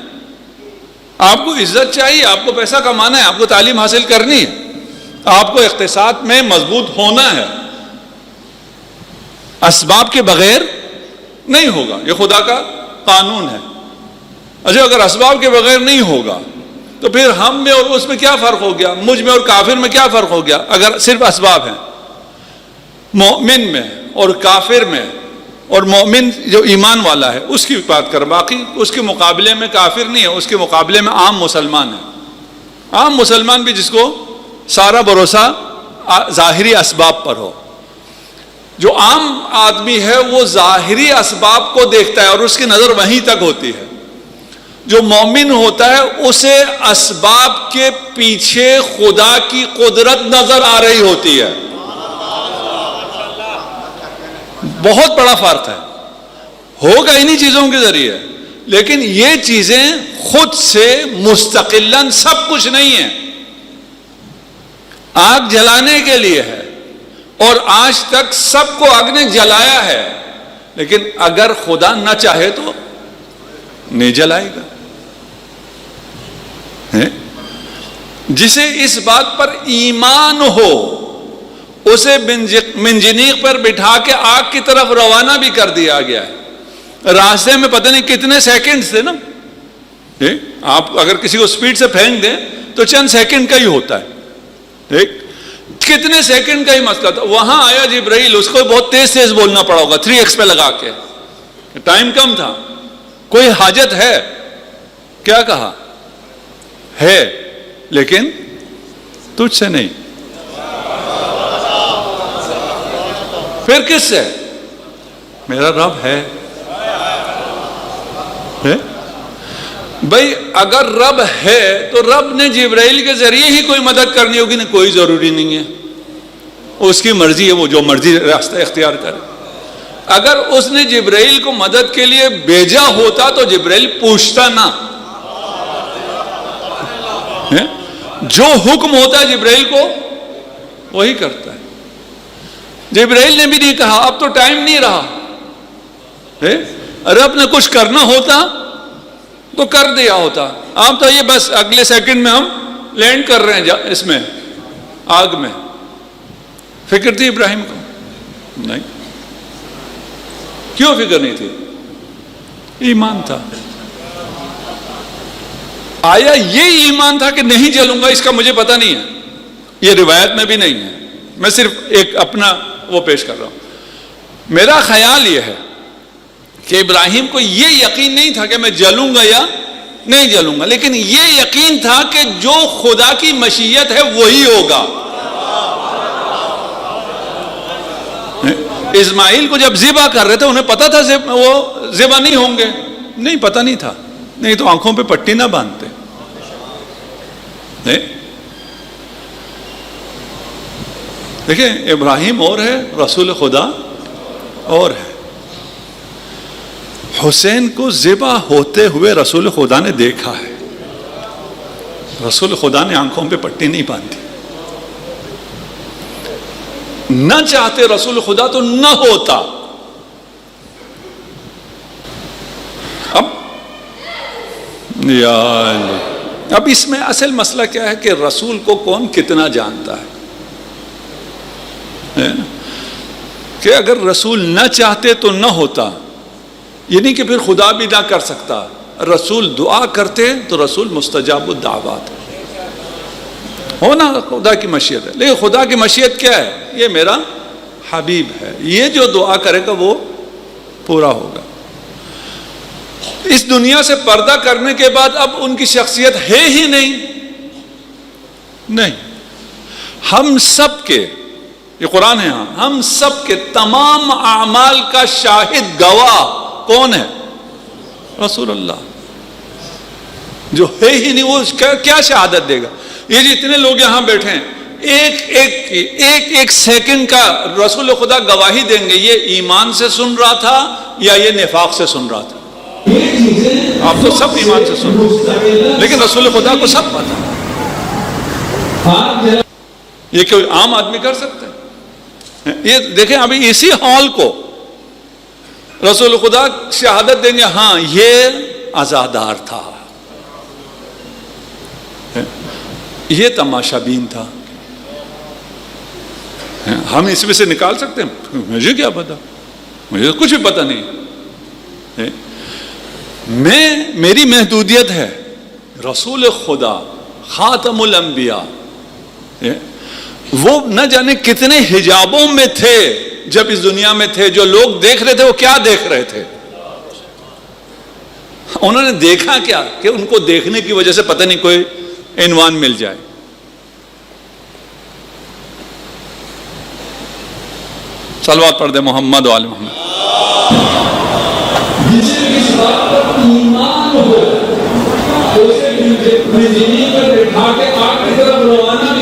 آپ کو عزت چاہیے، آپ کو پیسہ کمانا ہے، آپ کو تعلیم حاصل کرنی ہے، آپ کو اقتصاد میں مضبوط ہونا ہے، اسباب کے بغیر نہیں ہوگا. یہ خدا کا قانون ہے. اچھا، اگر اسباب کے بغیر نہیں ہوگا تو پھر ہم میں اور اس میں کیا فرق ہو گیا؟ مجھ میں اور کافر میں کیا فرق ہو گیا اگر صرف اسباب ہیں؟ مومن میں اور کافر میں، اور مومن جو ایمان والا ہے اس کی بات کر، باقی اس کے مقابلے میں کافر نہیں ہے، اس کے مقابلے میں عام مسلمان ہے. عام مسلمان بھی جس کو سارا بھروسہ ظاہری اسباب پر ہو. جو عام آدمی ہے وہ ظاہری اسباب کو دیکھتا ہے اور اس کی نظر وہیں تک ہوتی ہے. جو مومن ہوتا ہے اسے اسباب کے پیچھے خدا کی قدرت نظر آ رہی ہوتی ہے. بہت بڑا فرق ہے. ہوگا انہی چیزوں کے ذریعے، لیکن یہ چیزیں خود سے مستقلاً سب کچھ نہیں ہیں، آگ جلانے کے لیے ہے، اور آج تک سب کو آگ نے جلایا ہے، لیکن اگر خدا نہ چاہے تو نہیں جلائے گا۔ جسے اس بات پر ایمان ہو اسے منجنیق پر بٹھا کے آگ کی طرف روانہ بھی کر دیا گیا ہے۔ راستے میں پتہ نہیں کتنے سیکنڈ تھے نا، آپ اگر کسی کو سپیڈ سے پھینک دیں تو چند سیکنڈ کا ہی ہوتا ہے، کتنے سیکنڈ کا ہی مسئلہ تھا۔ وہاں آیا جبرائیل، اس کو بہت تیز تیز بولنا پڑا ہوگا 3x پہ لگا کے، ٹائم کم تھا۔ کوئی حاجت ہے؟ کیا کہا ہے، لیکن تجھ سے نہیں۔ پھر کس سے؟ میرا رب ہے۔ بھائی اگر رب ہے تو رب نے جبرائیل کے ذریعے ہی کوئی مدد کرنی ہوگی، نہیں کوئی ضروری نہیں ہے، اس کی مرضی ہے، وہ جو مرضی راستہ اختیار کرے۔ اگر اس نے جبرائیل کو مدد کے لیے بھیجا ہوتا تو جبرائیل پوچھتا نہ، جو حکم ہوتا ہے جبرائیل کو وہی کرتا ہے۔ جبرائیل نے بھی نہیں کہا اب تو ٹائم نہیں رہا، رب نے کچھ کرنا ہوتا تو کر دیا ہوتا، آپ تو یہ بس اگلے سیکنڈ میں ہم لینڈ کر رہے ہیں اس میں آگ میں۔ فکر تھی ابراہیم کو؟ نہیں۔ کیوں فکر نہیں تھی؟ ایمان تھا۔ آیا یہ ایمان تھا کہ نہیں جلوں گا، اس کا مجھے پتہ نہیں ہے، یہ روایت میں بھی نہیں ہے، میں صرف ایک اپنا وہ پیش کر رہا ہوں۔ میرا خیال یہ ہے کہ ابراہیم کو یہ یقین نہیں تھا کہ میں جلوں گا یا نہیں جلوں گا، لیکن یہ یقین تھا کہ جو خدا کی مشیت ہے وہی ہوگا۔ اسماعیل کو جب ذبح کر رہے تھے انہیں پتا تھا وہ ذبح نہیں ہوں گے؟ نہیں، پتا نہیں تھا، نہیں تو آنکھوں پہ پٹی نہ باندھتے۔ دیکھیں ابراہیم اور ہے، رسول خدا اور ہے۔ حسین کو ذبح ہوتے ہوئے رسول خدا نے دیکھا ہے، رسول خدا نے آنکھوں پہ پٹی نہیں باندھی۔ نہ چاہتے رسول خدا تو نہ ہوتا۔ اب اس میں اصل مسئلہ کیا ہے کہ رسول کو کون کتنا جانتا ہے، کہ اگر رسول نہ چاہتے تو نہ ہوتا، یعنی کہ پھر خدا بھی نہ کر سکتا۔ رسول دعا کرتے تو رسول مستجاب الدعوات ہونا خدا کی مشیت ہے، لیکن خدا کی مشیت کیا ہے؟ یہ میرا حبیب ہے، یہ جو دعا کرے گا وہ پورا ہوگا۔ اس دنیا سے پردہ کرنے کے بعد اب ان کی شخصیت ہے ہی نہیں۔ ہم سب کے، یہ قرآن ہے، ہاں ہم سب کے تمام اعمال کا شاہد گواہ کون ہے؟ رسول اللہ۔ جو ہے ہی نہیں وہ کیا شہادت دے گا؟ یہ جتنے لوگ یہاں بیٹھے ہیں ایک سیکنڈ کا رسول خدا گواہی دیں گے یہ ایمان سے سن رہا تھا یا یہ نفاق سے سن رہا تھا۔ آپ تو سب ایمان سے سن رہے ہیں، لیکن رسول خدا کو سب پتا۔ یہ کوئی عام آدمی کر سکتا ہے؟ یہ دیکھیں ابھی اسی ہال کو رسول خدا شہادت دیں گے ہاں یہ عزادار تھا، یہ تماشا بین تھا۔ ہم اس میں سے نکال سکتے ہیں؟ مجھے کیا پتا، مجھے کچھ بھی پتا نہیں۔ میری محدودیت ہے، رسول خدا خاتم الانبیاء وہ نہ جانے کتنے حجابوں میں تھے جب اس دنیا میں تھے، جو لوگ دیکھ رہے تھے وہ کیا دیکھ رہے تھے؟ انہوں نے دیکھا کیا کہ ان کو دیکھنے کی وجہ سے پتہ نہیں کوئی عنوان مل جائے۔ صلوات پڑھ دے محمد و آل محمد۔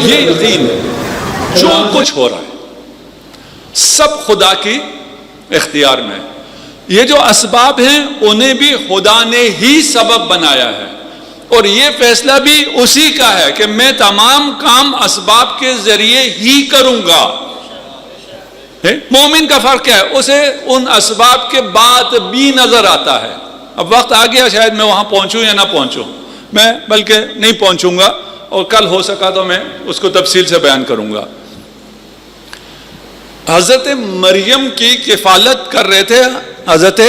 یہ یقین ہے جو کچھ ہو رہا ہے سب خدا کی اختیار میں، یہ جو اسباب ہیں انہیں بھی خدا نے ہی سبب بنایا ہے، اور یہ فیصلہ بھی اسی کا ہے کہ میں تمام کام اسباب کے ذریعے ہی کروں گا۔ مومن کا فرق کیا ہے؟ اسے ان اسباب کے بعد بھی نظر آتا ہے۔ اب وقت آ گیا، شاید میں وہاں پہنچوں یا نہ پہنچوں، میں بلکہ نہیں پہنچوں گا، اور کل ہو سکا تو میں اس کو تفصیل سے بیان کروں گا۔ حضرت مریم کی کفالت کر رہے تھے حضرت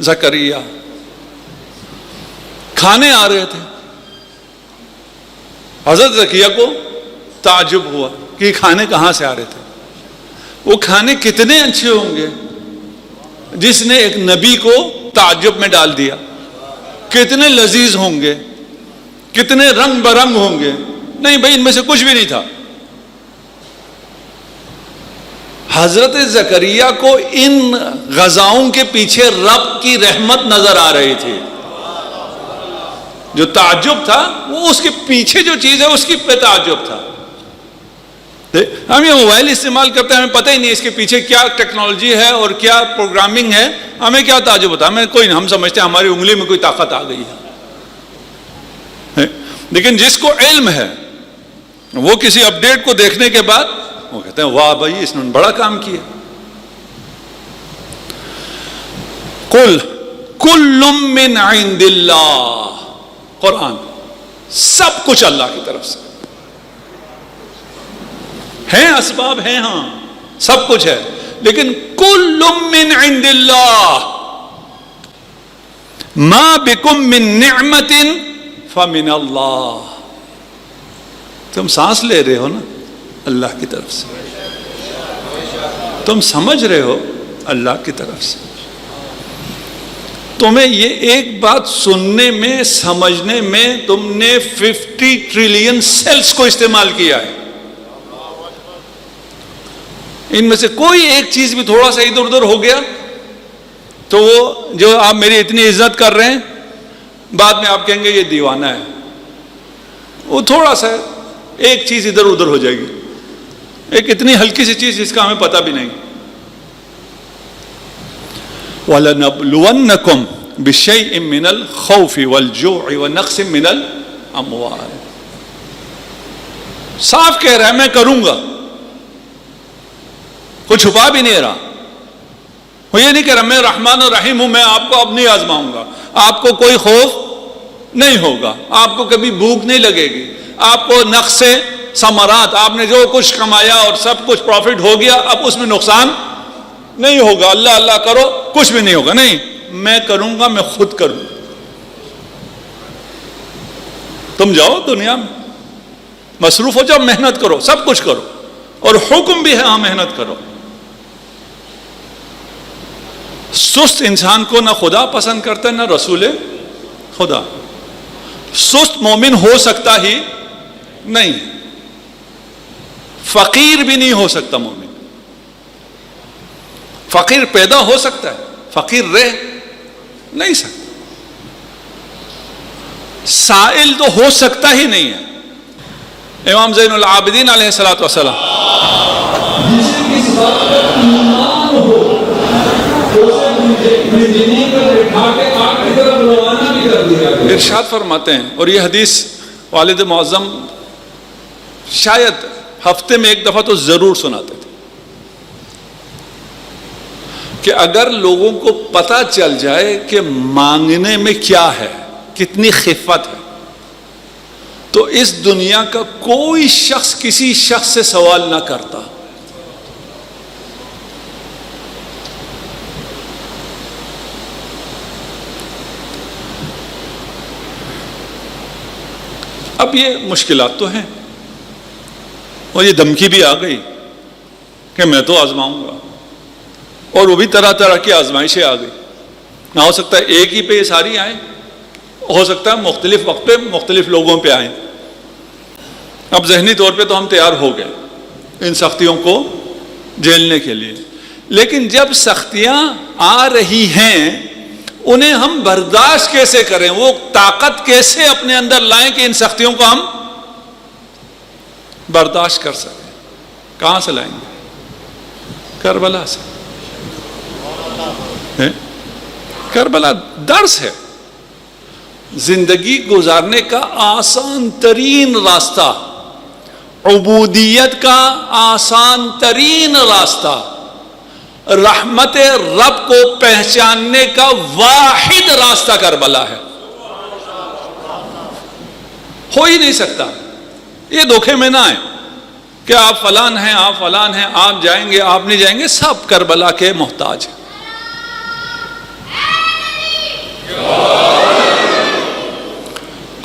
زکریا، کھانے آ رہے تھے۔ حضرت زکریا کو تعجب ہوا کہ یہ کھانے کہاں سے آ رہے تھے، وہ کھانے کتنے اچھے ہوں گے جس نے ایک نبی کو تعجب میں ڈال دیا، کتنے لذیذ ہوں گے، کتنے رنگ برنگ ہوں گے۔ نہیں بھائی، ان میں سے کچھ بھی نہیں تھا۔ حضرت زکریا کو ان غذاؤں کے پیچھے رب کی رحمت نظر آ رہی تھی۔ جو تعجب تھا وہ اس کے پیچھے جو چیز ہے اس کی پہ تعجب تھا۔ ہم یہ موبائل استعمال کرتے ہیں، ہمیں پتہ ہی نہیں اس کے پیچھے کیا ٹیکنالوجی ہے اور کیا پروگرامنگ ہے، ہمیں کیا تعجب ہوتا ہے؟ ہمیں کوئی نہیں، ہم سمجھتے ہیں ہماری انگلی میں کوئی طاقت آ گئی ہے۔ لیکن جس کو علم ہے وہ کسی اپ ڈیٹ کو دیکھنے کے بعد وہ کہتے ہیں واہ بھائی، اس نے بڑا کام کیا۔ قل کل من عند اللہ، قرآن سب کچھ اللہ کی طرف سے ہیں، اسباب ہیں، ہاں سب کچھ ہے، لیکن کل من عند اللہ، ما بکم من نعمت فمن اللہ۔ تم سانس لے رہے ہو نا، اللہ کی طرف سے، تم سمجھ رہے ہو اللہ کی طرف سے۔ تمہیں یہ ایک بات سننے میں، سمجھنے میں تم نے 50 ٹریلین سیلز کو استعمال کیا ہے۔ ان میں سے کوئی ایک چیز بھی تھوڑا سا ادھر ادھر ہو گیا تو وہ جو آپ میری اتنی عزت کر رہے ہیں، بعد میں آپ کہیں گے یہ دیوانہ ہے۔ وہ تھوڑا سا ایک چیز ادھر ادھر ہو جائے گی، ایک اتنی ہلکی سی چیز جس کا ہمیں پتہ بھی نہیں۔ وَلَنَبْلُوَنَّكُمْ بِشَيْءٍ مِّنَ الْخَوْفِ وَالْجُوعِ وَنَقْصٍ مِّنَ الْأَمْوَالِ۔ صاف کہہ رہا ہے میں کروں گا، کوئی چھپا بھی نہیں رہا۔ وہ یہ نہیں کہہ رہا میں رحمان اور رحیم ہوں، میں آپ کو اب نہیں آزماؤں گا، آپ کو کوئی خوف نہیں ہوگا، آپ کو کبھی بھوک نہیں لگے گی، آپ کو نقص ثمرات، آپ نے جو کچھ کمایا اور سب کچھ پروفٹ ہو گیا، اب اس میں نقصان نہیں ہوگا، اللہ اللہ کرو کچھ بھی نہیں ہوگا۔ نہیں، میں کروں گا، میں خود کروں۔ تم جاؤ دنیا میں مصروف ہو جاؤ، محنت کرو، سب کچھ کرو، اور حکم بھی ہے ہاں محنت کرو۔ سست انسان کو نہ خدا پسند کرتا ہے نہ رسول خدا۔ سست مومن ہو سکتا ہی نہیں، فقیر بھی نہیں ہو سکتا مومن۔ فقیر پیدا ہو سکتا ہے، فقیر رہ نہیں سکتا۔ سائل تو ہو سکتا ہی نہیں ہے۔ امام زین العابدین علیہ الصلوۃ والسلام ارشاد فرماتے ہیں، اور یہ حدیث والد معظم شاید ہفتے میں ایک دفعہ تو ضرور سناتے تھے، کہ اگر لوگوں کو پتہ چل جائے کہ مانگنے میں کیا ہے، کتنی خفت ہے، تو اس دنیا کا کوئی شخص کسی شخص سے سوال نہ کرتا۔ اب یہ مشکلات تو ہیں، اور یہ دھمکی بھی آ گئی کہ میں تو آزماؤں گا، اور وہ بھی طرح طرح کی آزمائشیں آ گئی۔ نہ ہو سکتا ہے ایک ہی پہ یہ ساری آئیں، ہو سکتا ہے مختلف وقت پہ مختلف لوگوں پہ آئیں۔ اب ذہنی طور پہ تو ہم تیار ہو گئے ان سختیوں کو جھیلنے کے لیے، لیکن جب سختیاں آ رہی ہیں انہیں ہم برداشت کیسے کریں، وہ طاقت کیسے اپنے اندر لائیں کہ ان سختیوں کو ہم برداشت کر سکیں؟ کہاں سے لائیں گے؟ کربلا سے۔ کربلا درس ہے، زندگی گزارنے کا آسان ترین راستہ، عبودیت کا آسان ترین راستہ، رحمت رب کو پہچاننے کا واحد راستہ کربلا ہے، ہو ہی نہیں سکتا۔ یہ دھوکے میں نہ آئے کہ آپ فلان ہیں، آپ فلان ہیں، آپ جائیں گے، آپ نہیں جائیں گے، سب کربلا کے محتاج ہیں۔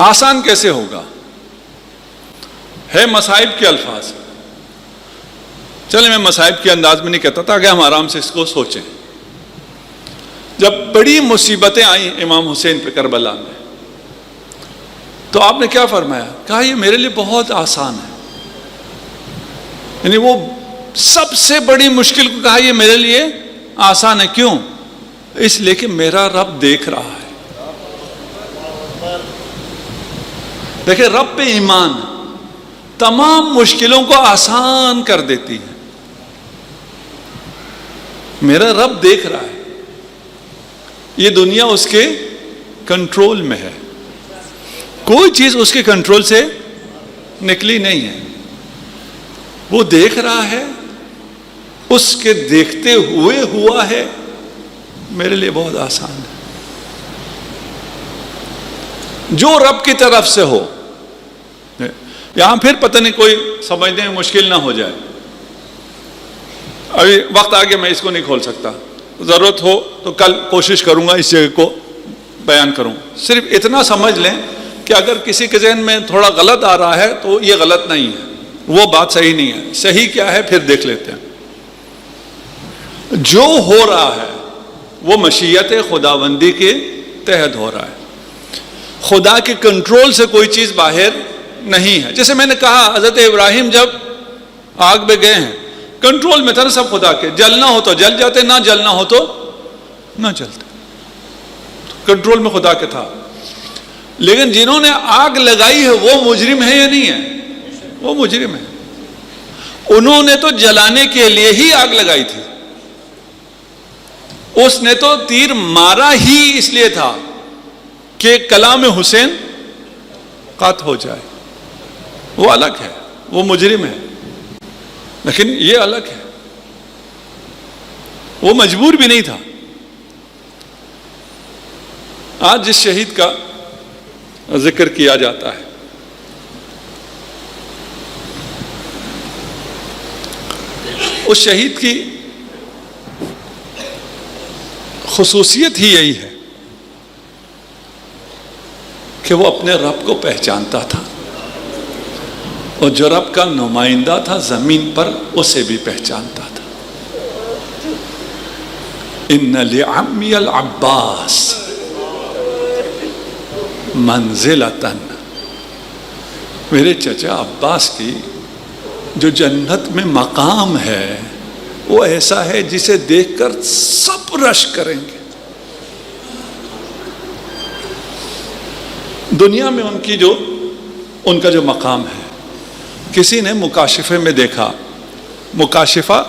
آسان کیسے ہوگا؟ ہے مصائب کے الفاظ، چلے میں مصائب کے انداز میں نہیں کہتا تاکہ ہم آرام سے اس کو سوچیں۔ جب بڑی مصیبتیں آئیں امام حسین پہ کربلا میں، تو آپ نے کیا فرمایا؟ کہا یہ میرے لیے بہت آسان ہے، یعنی وہ سب سے بڑی مشکل کو کہا یہ میرے لیے آسان ہے۔ کیوں؟ اس لیے کہ میرا رب دیکھ رہا ہے۔ دیکھیں، رب پہ ایمان تمام مشکلوں کو آسان کر دیتی ہے۔ میرا رب دیکھ رہا ہے، یہ دنیا اس کے کنٹرول میں ہے، کوئی چیز اس کے کنٹرول سے نکلی نہیں ہے، وہ دیکھ رہا ہے، اس کے دیکھتے ہوئے ہوا ہے، میرے لیے بہت آسان ہے۔ جو رب کی طرف سے ہو، یہاں پھر پتہ نہیں کوئی سمجھنے میں مشکل نہ ہو جائے۔ ابھی وقت آگے میں اس کو نہیں کھول سکتا، ضرورت ہو تو کل کوشش کروں گا اس جگہ کو بیان کروں۔ صرف اتنا سمجھ لیں کہ اگر کسی کے ذہن میں تھوڑا غلط آ رہا ہے تو یہ غلط نہیں ہے، وہ بات صحیح نہیں ہے۔ صحیح کیا ہے پھر دیکھ لیتے ہیں۔ جو ہو رہا ہے وہ مشیت خداوندی کے تحت ہو رہا ہے، خدا کے کنٹرول سے کوئی چیز باہر نہیں ہے۔ جیسے میں نے کہا حضرت ابراہیم جب آگ میں گئے ہیں، کنٹرول میں تھا نا سب خدا کے، جلنا ہو تو جل جاتے، نہ جلنا ہو تو نہ جلتے، کنٹرول میں خدا کے تھا۔ لیکن جنہوں نے آگ لگائی ہے وہ مجرم ہے یا نہیں ہے؟ وہ مجرم ہے۔ انہوں نے تو جلانے کے لیے ہی آگ لگائی تھی، اس نے تو تیر مارا ہی اس لیے تھا کہ کلام حسین قطع ہو جائے۔ وہ الگ ہے، وہ مجرم ہے، لیکن یہ الگ ہے، وہ مجبور بھی نہیں تھا۔ آج جس شہید کا ذکر کیا جاتا ہے، اس شہید کی خصوصیت ہی یہی ہے کہ وہ اپنے رب کو پہچانتا تھا، اور جو رب کا نمائندہ تھا زمین پر اسے بھی پہچانتا تھا۔ ان لعمی العباس منزلۃ، میرے چچا عباس کی جو جنت میں مقام ہے وہ ایسا ہے جسے دیکھ کر سب رشک کریں گے۔ دنیا میں ان کا جو مقام ہے، کسی نے مکاشفے میں دیکھا، مکاشفہ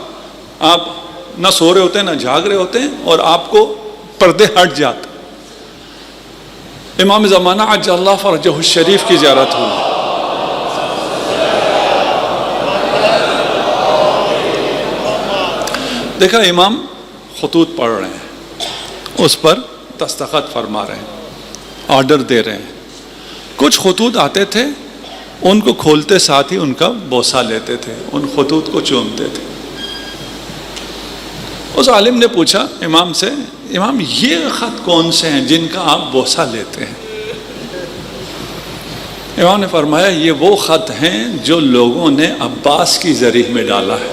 آپ نہ سو رہے ہوتے ہیں نہ جاگ رہے ہوتے ہیں اور آپ کو پردے ہٹ جاتے۔ امام زمانہ عجل اللہ فرجہ الشریف کی زیارت ہوئی، دیکھا امام خطوط پڑھ رہے ہیں، اس پر دستخط فرما رہے ہیں، آرڈر دے رہے ہیں۔ کچھ خطوط آتے تھے، ان کو کھولتے ساتھ ہی ان کا بوسہ لیتے تھے، ان خطوط کو چومتے تھے۔ اس عالم نے پوچھا امام سے، امام یہ خط کون سے ہیں جن کا آپ بوسہ لیتے ہیں؟ امام نے فرمایا یہ وہ خط ہیں جو لوگوں نے عباس کی ذریح میں ڈالا ہے۔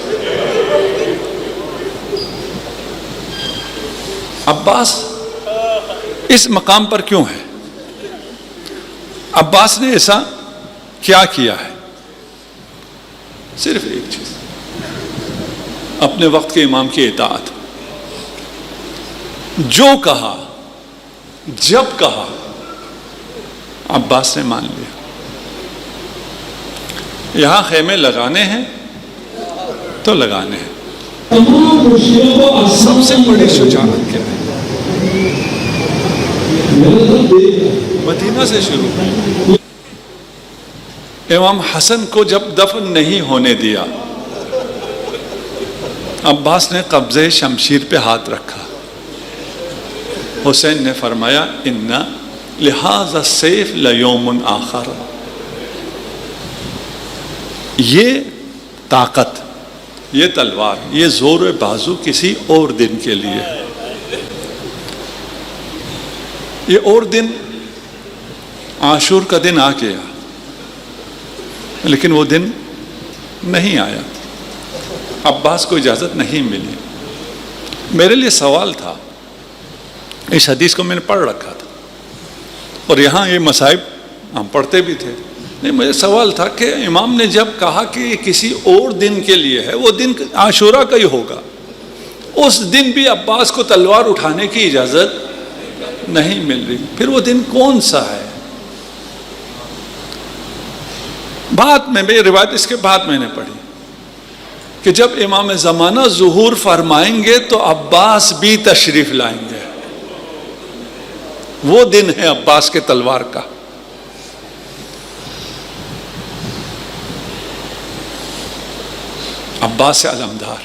عباس اس مقام پر کیوں ہے؟ عباس نے ایسا کیا کیا ہے؟ صرف ایک چیز، اپنے وقت کے امام کی اطاعت۔ جو کہا، جب کہا، عباس نے مان لیا۔ یہاں خیمے لگانے ہیں تو لگانے ہیں۔ سب سے بڑی شجاعت کیا ہے؟ مدینہ سے شروع. امام حسن کو جب دفن نہیں ہونے دیا، عباس نے قبضے شمشیر پہ ہاتھ رکھا. حسین نے فرمایا ان لہذا السیف لیوم آخر، یہ طاقت، یہ تلوار، یہ زور و بازو کسی اور دن کے لیے ہے. یہ اور دن عاشور کا دن آ گیا، لیکن وہ دن نہیں آیا. عباس کو اجازت نہیں ملی. میرے لیے سوال تھا، اس حدیث کو میں نے پڑھ رکھا تھا اور یہاں یہ مصائب ہم پڑھتے بھی تھے. نہیں، مجھے سوال تھا کہ امام نے جب کہا کہ یہ کسی اور دن کے لیے ہے، وہ دن عاشورہ کا ہی ہوگا. اس دن بھی عباس کو تلوار اٹھانے کی اجازت نہیں مل رہی. پھر وہ دن کون سا ہے؟ بعد میں روایت اس کے بعد میں نے پڑھی کہ جب امام زمانہ ظہور فرمائیں گے تو عباس بھی تشریف لائیں گے. وہ دن ہے عباس کے تلوار کا. عباس سے علمدار.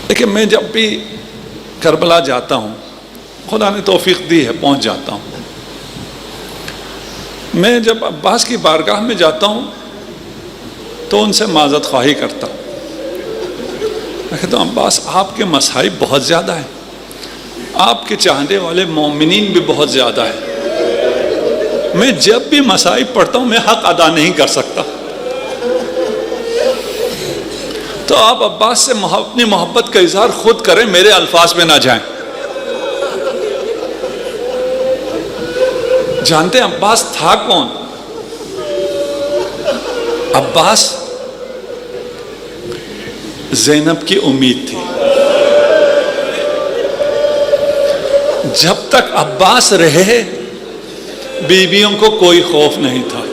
لیکن میں جب بھی کربلا جاتا ہوں، خدا نے توفیق دی ہے پہنچ جاتا ہوں. میں جب عباس کی بارگاہ میں جاتا ہوں تو ان سے معذرت خواہی کرتا ہوں. میں کہتا ہوں عباس، آپ کے مصائب بہت زیادہ ہیں، آپ کے چاہنے والے مومنین بھی بہت زیادہ ہیں. میں جب بھی مصائب پڑھتا ہوں میں حق ادا نہیں کر سکتا. تو آپ عباس سے اپنی محبت کا اظہار خود کریں، میرے الفاظ میں نہ جائیں. جانتے ہیں عباس تھا کون؟ عباس زینب کی امید تھی. جب تک عباس رہے بیویوں کو کوئی خوف نہیں تھا،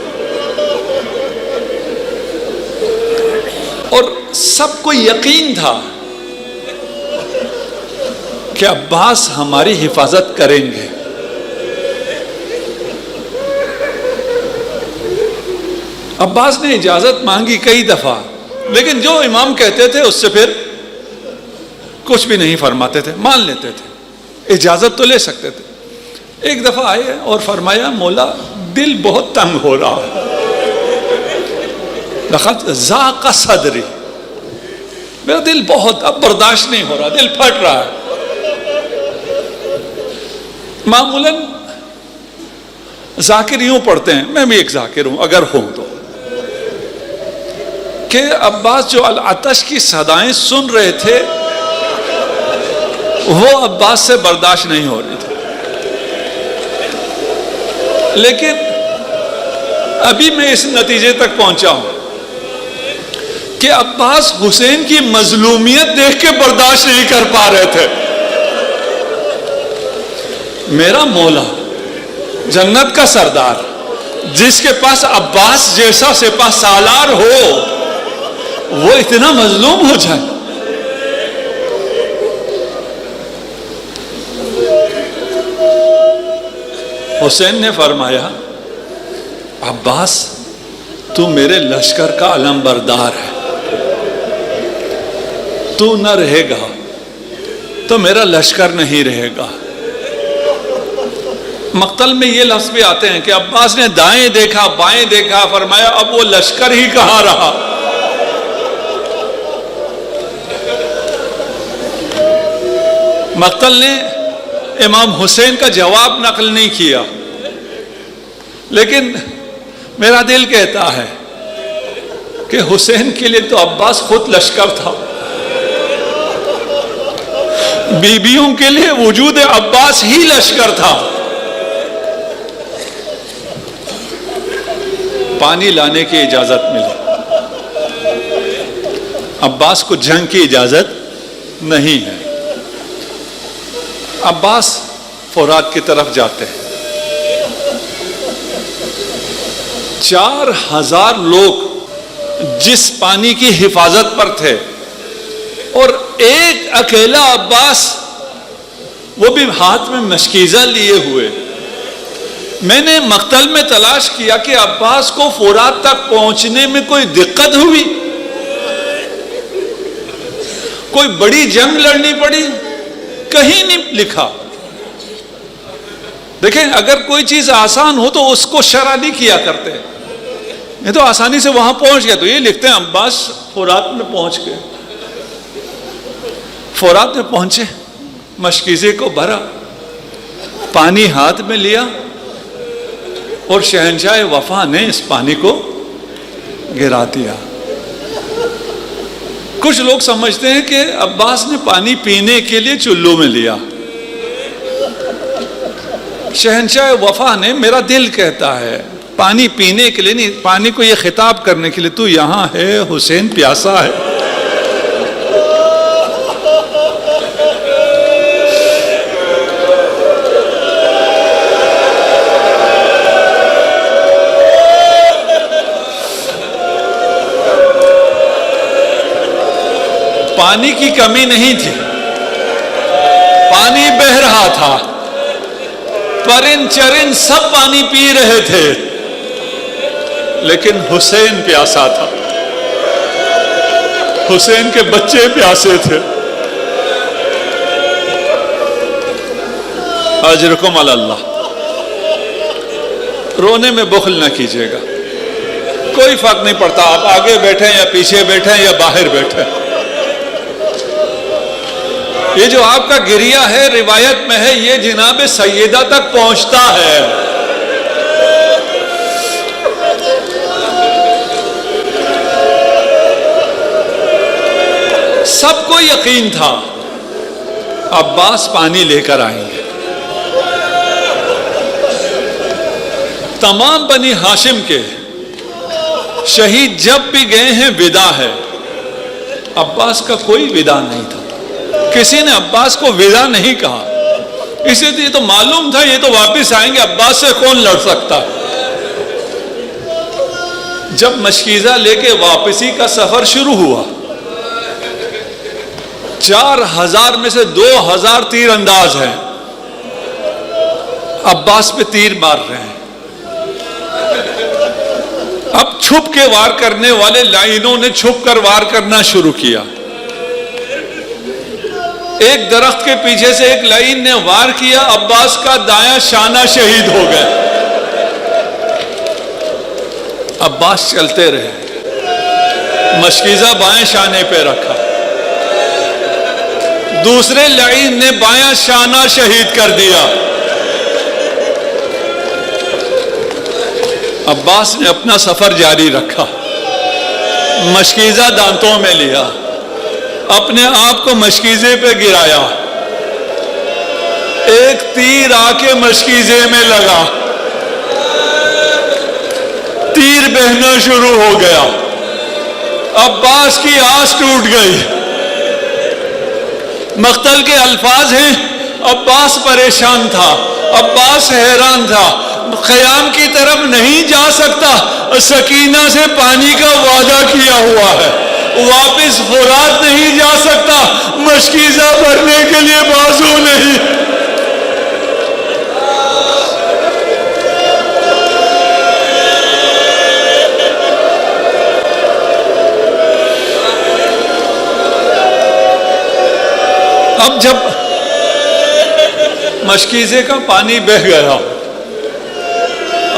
اور سب کو یقین تھا کہ عباس ہماری حفاظت کریں گے. عباس نے اجازت مانگی کئی دفعہ، لیکن جو امام کہتے تھے اس سے پھر کچھ بھی نہیں فرماتے تھے، مان لیتے تھے. اجازت تو لے سکتے تھے. ایک دفعہ آئے اور فرمایا مولا دل بہت تنگ ہو رہا ہے، لقد ضاق صدری، میرا دل بہت اب برداشت نہیں ہو رہا، دل پھٹ رہا ہے. معمولاً ذاکر یوں پڑھتے ہیں، میں بھی ایک ذاکر ہوں اگر ہوں تو، کہ عباس جو العطش کی صدائیں سن رہے تھے وہ عباس سے برداشت نہیں ہو رہی تھی. لیکن ابھی میں اس نتیجے تک پہنچا ہوں کہ عباس حسین کی مظلومیت دیکھ کے برداشت نہیں کر پا رہے تھے. میرا مولا جنت کا سردار، جس کے پاس عباس جیسا سپہ سالار ہو، وہ اتنا مظلوم ہو جائے. حسین نے فرمایا عباس تو میرے لشکر کا علم بردار ہے، تو نہ رہے گا تو میرا لشکر نہیں رہے گا. مقتل میں یہ لفظ بھی آتے ہیں کہ عباس نے دائیں دیکھا بائیں دیکھا، فرمایا اب وہ لشکر ہی کہاں رہا. مقتل نے امام حسین کا جواب نقل نہیں کیا، لیکن میرا دل کہتا ہے کہ حسین کے لیے تو عباس خود لشکر تھا، بیویوں کے لیے وجود عباس ہی لشکر تھا. پانی لانے کی اجازت ملی، عباس کو جنگ کی اجازت نہیں ہے. عباس فرات کی طرف جاتے ہیں. 4000 لوگ جس پانی کی حفاظت پر تھے، اور ایک اکیلا عباس وہ بھی ہاتھ میں مشکیزہ لیے ہوئے. میں نے مقتل میں تلاش کیا کہ عباس کو فرات تک پہنچنے میں کوئی دقت ہوئی، کوئی بڑی جنگ لڑنی پڑی، کہیں نہیں لکھا. دیکھیں اگر کوئی چیز آسان ہو تو اس کو شرح نہیں کیا کرتے. یہ تو آسانی سے وہاں پہنچ گیا تو یہ لکھتے ہیں عباس فرات میں پہنچ گئے. فرات میں پہنچے، مشکیزے کو بھرا، پانی ہاتھ میں لیا اور شہنشاہ وفا نے اس پانی کو گرا دیا. کچھ لوگ سمجھتے ہیں کہ عباس نے پانی پینے کے لیے چلو میں لیا. شہنشاہ وفا نے، میرا دل کہتا ہے پانی پینے کے لیے نہیں، پانی کو یہ خطاب کرنے کے لیے، تو یہاں ہے، حسین پیاسا ہے. پانی کی کمی نہیں تھی، پانی بہہ رہا تھا، پرند چرند سب پانی پی رہے تھے، لیکن حسین پیاسا تھا، حسین کے بچے پیاسے تھے. اجرکم علی اللہ. رونے میں بخل نہ کیجیے گا، کوئی فرق نہیں پڑتا آپ آگے بیٹھیں یا پیچھے بیٹھیں یا باہر بیٹھیں. یہ جو آپ کا گریہ ہے روایت میں ہے، یہ جناب سیدہ تک پہنچتا ہے. سب کو یقین تھا عباس پانی لے کر آئیں گے. تمام بنی ہاشم کے شہید جب بھی گئے ہیں ودا ہے، عباس کا کوئی ودا نہیں تھا. کسی نے عباس کو ودا نہیں کہا، اسی لیے تو معلوم تھا یہ تو واپس آئیں گے، عباس سے کون لڑ سکتا. جب مشکیزہ لے کے واپسی کا سفر شروع ہوا، 4000 میں سے 2000 تیر انداز ہیں، عباس پہ تیر مار رہے ہیں. اب چھپ کے وار کرنے والے لائنوں نے چھپ کر وار کرنا شروع کیا. ایک درخت کے پیچھے سے ایک لائن نے وار کیا، عباس کا دایاں شانہ شہید ہو گیا. عباس چلتے رہے، مشکیزہ بائیں شانے پہ رکھا، دوسرے لائن نے بایاں شانہ شہید کر دیا. عباس نے اپنا سفر جاری رکھا، مشکیزہ دانتوں میں لیا، اپنے آپ کو مشکیزے پہ گرایا، ایک تیر آ کے مشکیزے میں لگا، تیر بہنا شروع ہو گیا. عباس کی آس ٹوٹ گئی. مقتل کے الفاظ ہیں، عباس پریشان تھا، عباس حیران تھا، خیام کی طرف نہیں جا سکتا، سکینہ سے پانی کا وعدہ کیا ہوا ہے، واپس فرات نہیں جا سکتا، مشکیزہ بھرنے کے لیے بازو نہیں. اب جب مشکیزے کا پانی بہہ گیا،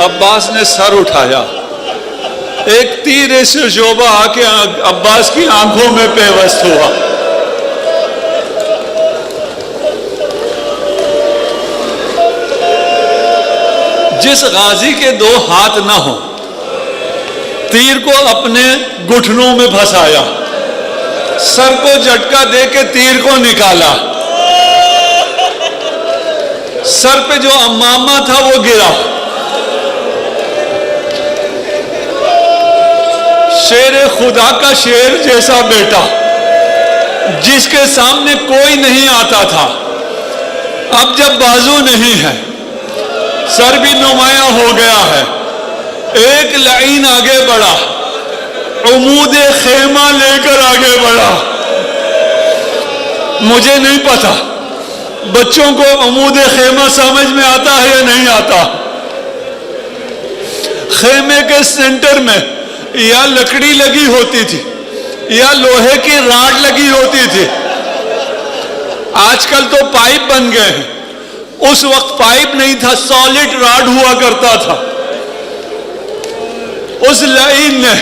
عباس نے سر اٹھایا، ایک تیر سے شعبہ آ کے عباس کی آنکھوں میں پیوست ہوا. جس غازی کے 2 ہاتھ نہ ہو، تیر کو اپنے گھٹنوں میں پھنسایا، سر کو جھٹکا دے کے تیر کو نکالا، سر پہ جو امامہ تھا وہ گرا. شیر خدا کا شیر جیسا بیٹا جس کے سامنے کوئی نہیں آتا تھا، اب جب بازو نہیں ہے، سر بھی نمایاں ہو گیا ہے، ایک لائن آگے بڑھا، عمود خیمہ لے کر آگے بڑھا. مجھے نہیں پتا بچوں کو عمود خیمہ سمجھ میں آتا ہے یا نہیں آتا؟ خیمے کے سینٹر میں یا لکڑی لگی ہوتی تھی یا لوہے کی راڈ لگی ہوتی تھی. آج کل تو پائپ بن گئے ہیں. اس وقت پائپ نہیں تھا، سالڈ راڈ ہوا کرتا تھا. اس لائن نے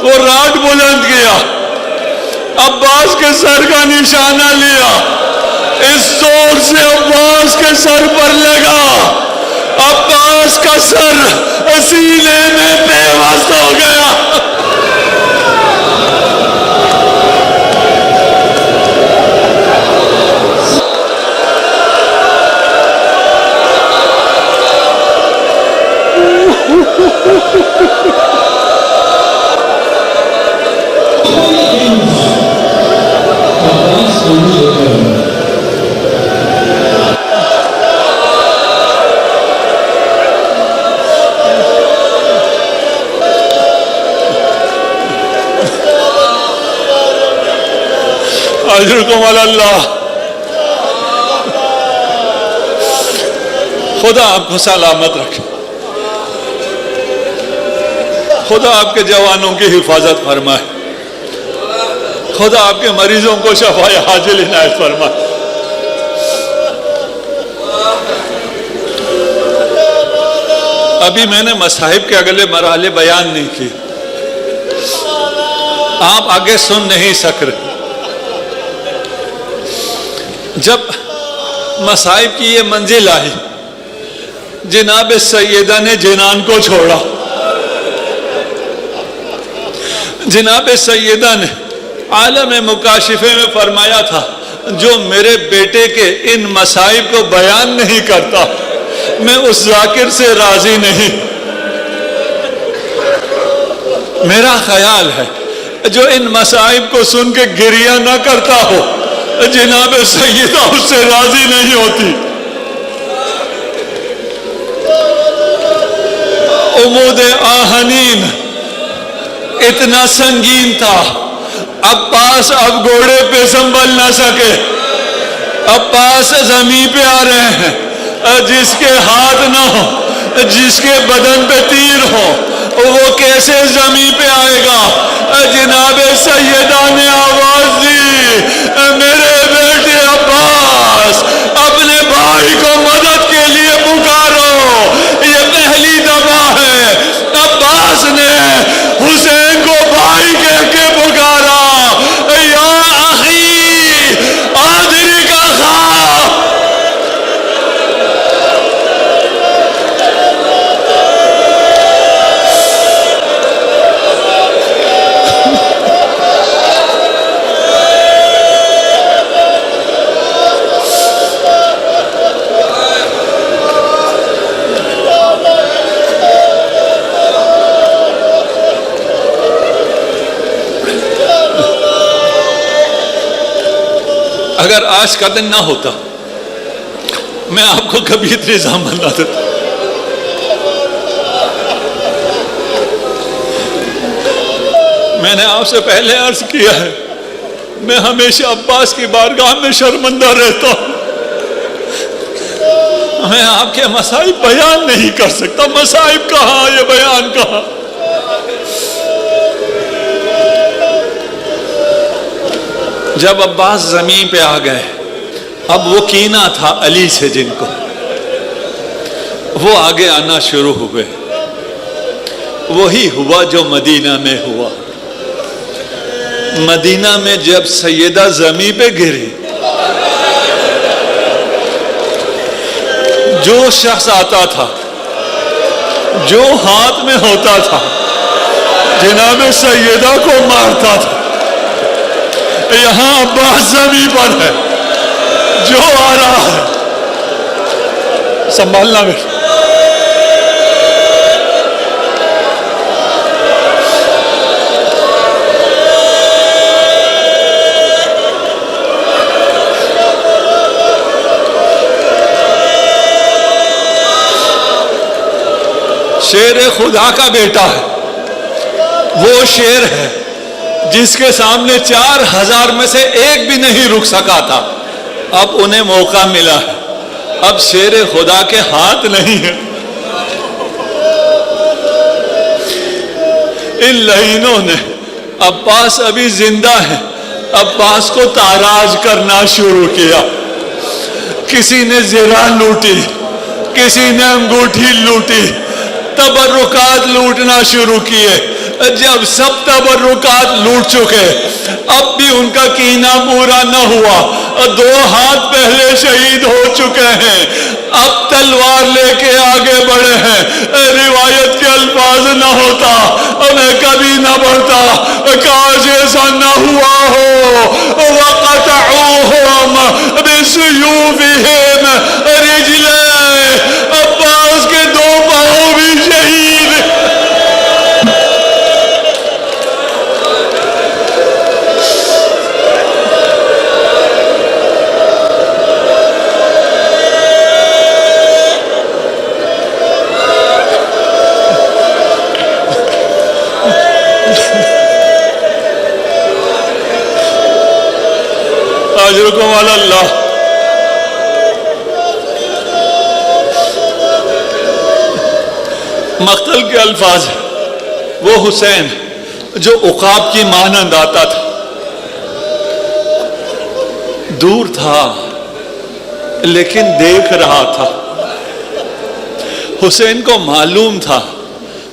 وہ راڈ بلند کیا، عباس کے سر کا نشانہ لیا، اس زور سے عباس کے سر پر لگا، عباس کا سر سینے میں پیوست ہو گیا. اجرکم علی اللہ. خدا آپ کو سلامت رکھے، خدا آپ کے جوانوں کی حفاظت فرمائے، خدا آپ کے مریضوں کو شفائے عاجل عنایت فرمائے. ابھی میں نے مصاحب کے اگلے مرحلے بیان نہیں کیے، آپ آگے سن نہیں سک رہے. جب مصائب کی یہ منزل آئی، جناب سیدہ نے جنان کو چھوڑا. جناب سیدہ نے عالم مکاشفے میں فرمایا تھا، جو میرے بیٹے کے ان مصائب کو بیان نہیں کرتا میں اس ذاکر سے راضی نہیں. میرا خیال ہے جو ان مصائب کو سن کے گریہ نہ کرتا ہو، جناب سیدہ اس سے راضی نہیں ہوتی. عمود آہنین اتنا سنگین تھا، عباس اب گھوڑے پہ سنبھل نہ سکے. عباس زمین پہ آ رہے ہیں. جس کے ہاتھ نہ ہو، جس کے بدن پہ تیر ہو، وہ کیسے زمین پہ آئے گا؟ جناب سیدہ نے آواز دی، میرے بیٹے عباس، اپنے بھائی کو مدد کے لیے پکارو. یہ پہلی دفعہ ہے عباس نے حسین کو بھائی کہہ کے پکارا. یا اخی آدری کا خواہ. اگر آج کا دن نہ ہوتا میں آپ کو کبھی اتنی زحمت نہ دیتا. میں نے آپ سے پہلے عرض کیا ہے، میں ہمیشہ عباس کی بارگاہ میں شرمندہ رہتا ہوں. میں آپ کے مصائب بیان نہیں کر سکتا. مصائب کہاں، یہ بیان کہاں. جب عباس زمین پہ آ گئے، اب وہ کینہ تھا علی سے جن کو، وہ آگے آنا شروع ہوئے. وہی ہوا جو مدینہ میں ہوا. مدینہ میں جب سیدہ زمین پہ گری، جو شخص آتا تھا، جو ہاتھ میں ہوتا تھا، جناب سیدہ کو مارتا تھا. یہاں عباس زمین پر ہے، جو آ رہا ہے سنبھالنا میں. شیر خدا کا بیٹا ہے، وہ شیر ہے جس کے سامنے 4000 میں سے ایک بھی نہیں رک سکا تھا. اب انہیں موقع ملا ہے، اب شیر خدا کے ہاتھ نہیں ہے. ان لعینوں نے، عباس ابھی زندہ ہے، عباس کو تاراج کرنا شروع کیا. کسی نے زرہ لوٹی، کسی نے انگوٹھی لوٹی، تبرکات لوٹنا شروع کیے. جب سب تبرکات لوٹ چکے، اب بھی ان کا کینہ پورا نہ ہوا. 2 ہاتھ پہلے شہید ہو چکے ہیں، اب تلوار لے کے آگے بڑھے ہیں. روایت کے الفاظ نہ ہوتا میں کبھی نہ بڑھتا، کاش ایسا نہ ہوا ہو. وَقَطَعُوهُمْ بِسُيُوفِهِمْ رِجْلَيْهِ، عباس کے 2 پاؤں بھی شہید. اجرکم علی اللہ. مقتل کے الفاظ، وہ حسین جو عقاب کی مانند آتا تھا، دور تھا لیکن دیکھ رہا تھا. حسین کو معلوم تھا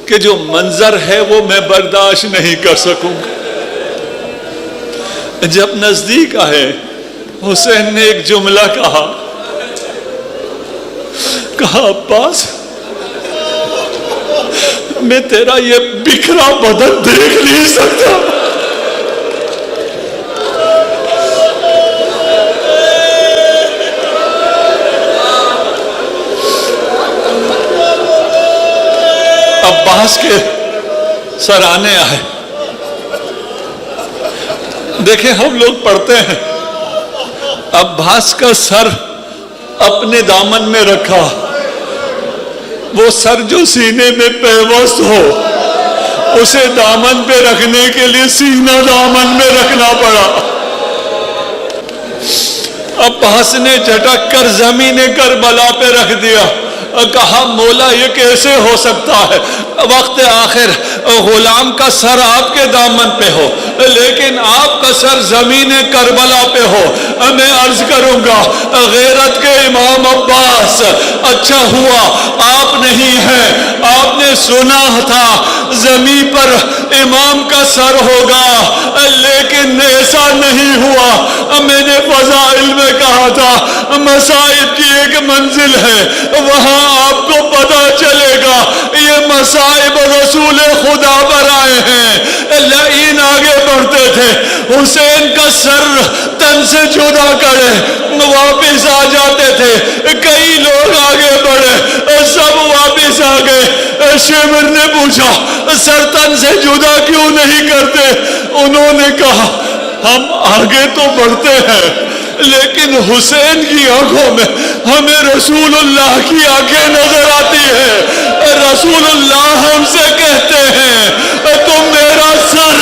کہ جو منظر ہے وہ میں برداشت نہیں کر سکوں گا. جب نزدیک آئے، حسین نے ایک جملہ کہا عباس، میں تیرا یہ بکھرا بدن دیکھ نہیں سکتا. عباس کے سرانے آئے. دیکھیں ہم لوگ پڑھتے ہیں، عباس کا سر اپنے دامن میں رکھا، وہ سر جو سینے میں پیوست ہو اسے دامن پہ رکھنے کے لیے سینہ دامن میں رکھنا پڑا. عباس نے جھٹک کر زمین کربلا پہ رکھ دیا. کہا مولا یہ کیسے ہو سکتا ہے؟ وقت آخر غلام کا سر آپ کے دامن پہ ہو لیکن آپ کا سر زمین کربلا پہ ہو. میں عرض کروں گا غیرت کے امام عباس، اچھا ہوا آپ نہیں ہیں. آپ نے سنا تھا زمین پر امام کا سر ہوگا لیکن ایسا نہیں ہوا. میں نے فضائل میں کہا تھا مصائب کی ایک منزل ہے، وہاں آپ کو پتا چلے گا یہ مصائب رسول خدا پر آئے ہیں. لعین آگے بڑھتے تھے، حسین کا سر تن سے جدا کرے واپس آ جاتے تھے. کئی لوگ آگے بڑھے، سب واپس آ گئے. شمر نے پوچھا سر تن سے جدا کیوں نہیں کرتے؟ انہوں نے کہا ہم آگے تو بڑھتے ہیں لیکن حسین کی آنکھوں میں ہمیں رسول اللہ کی آنکھیں نظر آتی ہے. رسول اللہ ہم سے کہتے ہیں تم میرا سر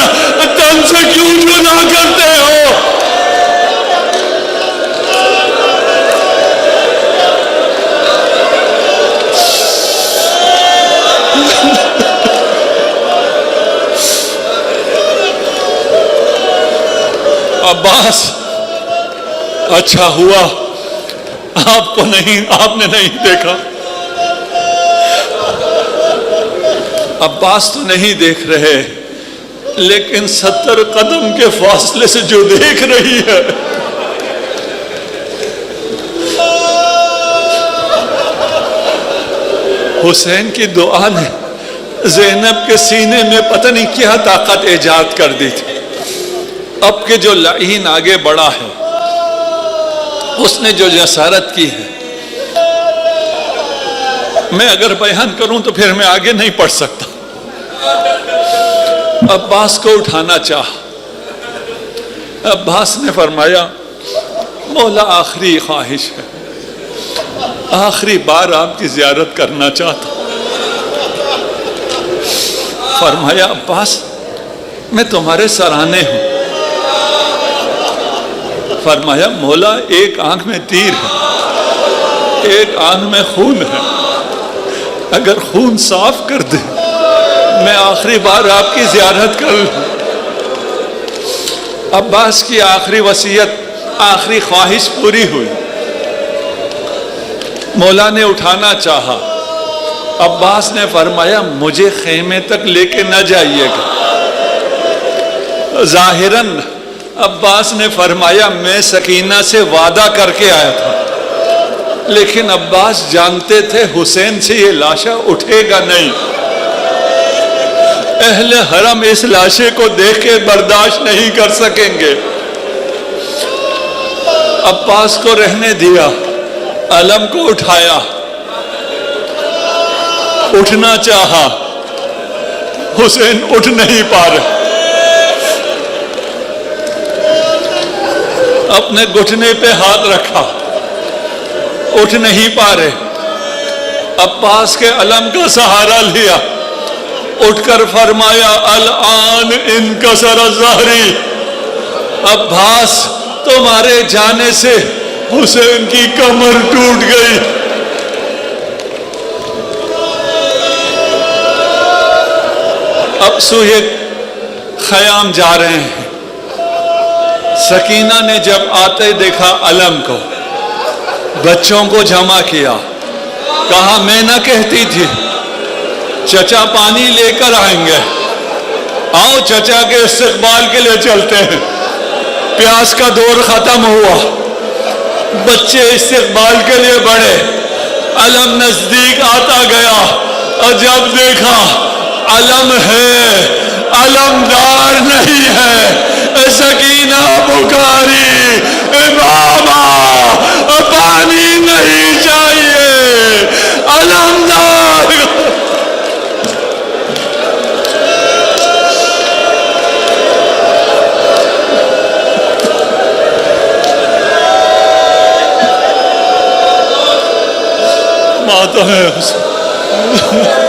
تن سے کیوں جدا کرتے ہو؟ عباس اچھا ہوا آپ نے نہیں دیکھا. عباس تو نہیں دیکھ رہے لیکن 70 قدم کے فاصلے سے جو دیکھ رہی ہے حسین کی دعا نے زینب کے سینے میں پتہ نہیں کیا طاقت ایجاد کر دی تھی. اب کے جو لعین آگے بڑھا ہے اس نے جو جسارت کی ہے، میں اگر بیان کروں تو پھر میں آگے نہیں پڑھ سکتا. عباس کو اٹھانا چاہا. عباس نے فرمایا مولا آخری خواہش ہے، آخری بار آپ کی زیارت کرنا چاہتا. فرمایا عباس میں تمہارے سرانے ہوں. فرمایا مولا ایک آنکھ میں تیر ہے، ایک آنکھ میں خون ہے، اگر خون صاف کر دے میں آخری بار آپ کی زیارت کر لوں۔ عباس کی آخری وصیت، آخری خواہش پوری ہوئی۔ مولا نے اٹھانا چاہا، عباس نے فرمایا مجھے خیمے تک لے کے نہ جائیے گا۔ ظاہراً عباس نے فرمایا میں سکینہ سے وعدہ کر کے آیا تھا، لیکن عباس جانتے تھے حسین سے یہ لاشا اٹھے گا نہیں، اہل حرم اس لاشے کو دیکھ کے برداشت نہیں کر سکیں گے۔ عباس کو رہنے دیا، علم کو اٹھایا، اٹھنا چاہا، حسین اٹھ نہیں پا رہے، اپنے گھٹنے پہ ہاتھ رکھا، اٹھ نہیں پا رہے، عباس کے علم کا سہارا لیا، اٹھ کر فرمایا الآن انکسر ظہری، عباس تمہارے جانے سے حسین کی کمر ٹوٹ گئی۔ اب سوئے خیام جا رہے ہیں، سکینہ نے جب آتے دیکھا علم کو، بچوں کو جمع کیا، کہا میں نہ کہتی تھی چچا پانی لے کر آئیں گے، آؤ چچا کے استقبال کے لیے چلتے ہیں۔ پیاس کا دور ختم ہوا، بچے استقبال کے لیے بڑھے، علم نزدیک آتا گیا، اور جب دیکھا علم ہے، علمدار نہیں ہے، سکینہ پکاری امامہ پانی نہیں چاہیے، علمدار۔ ماتا ہے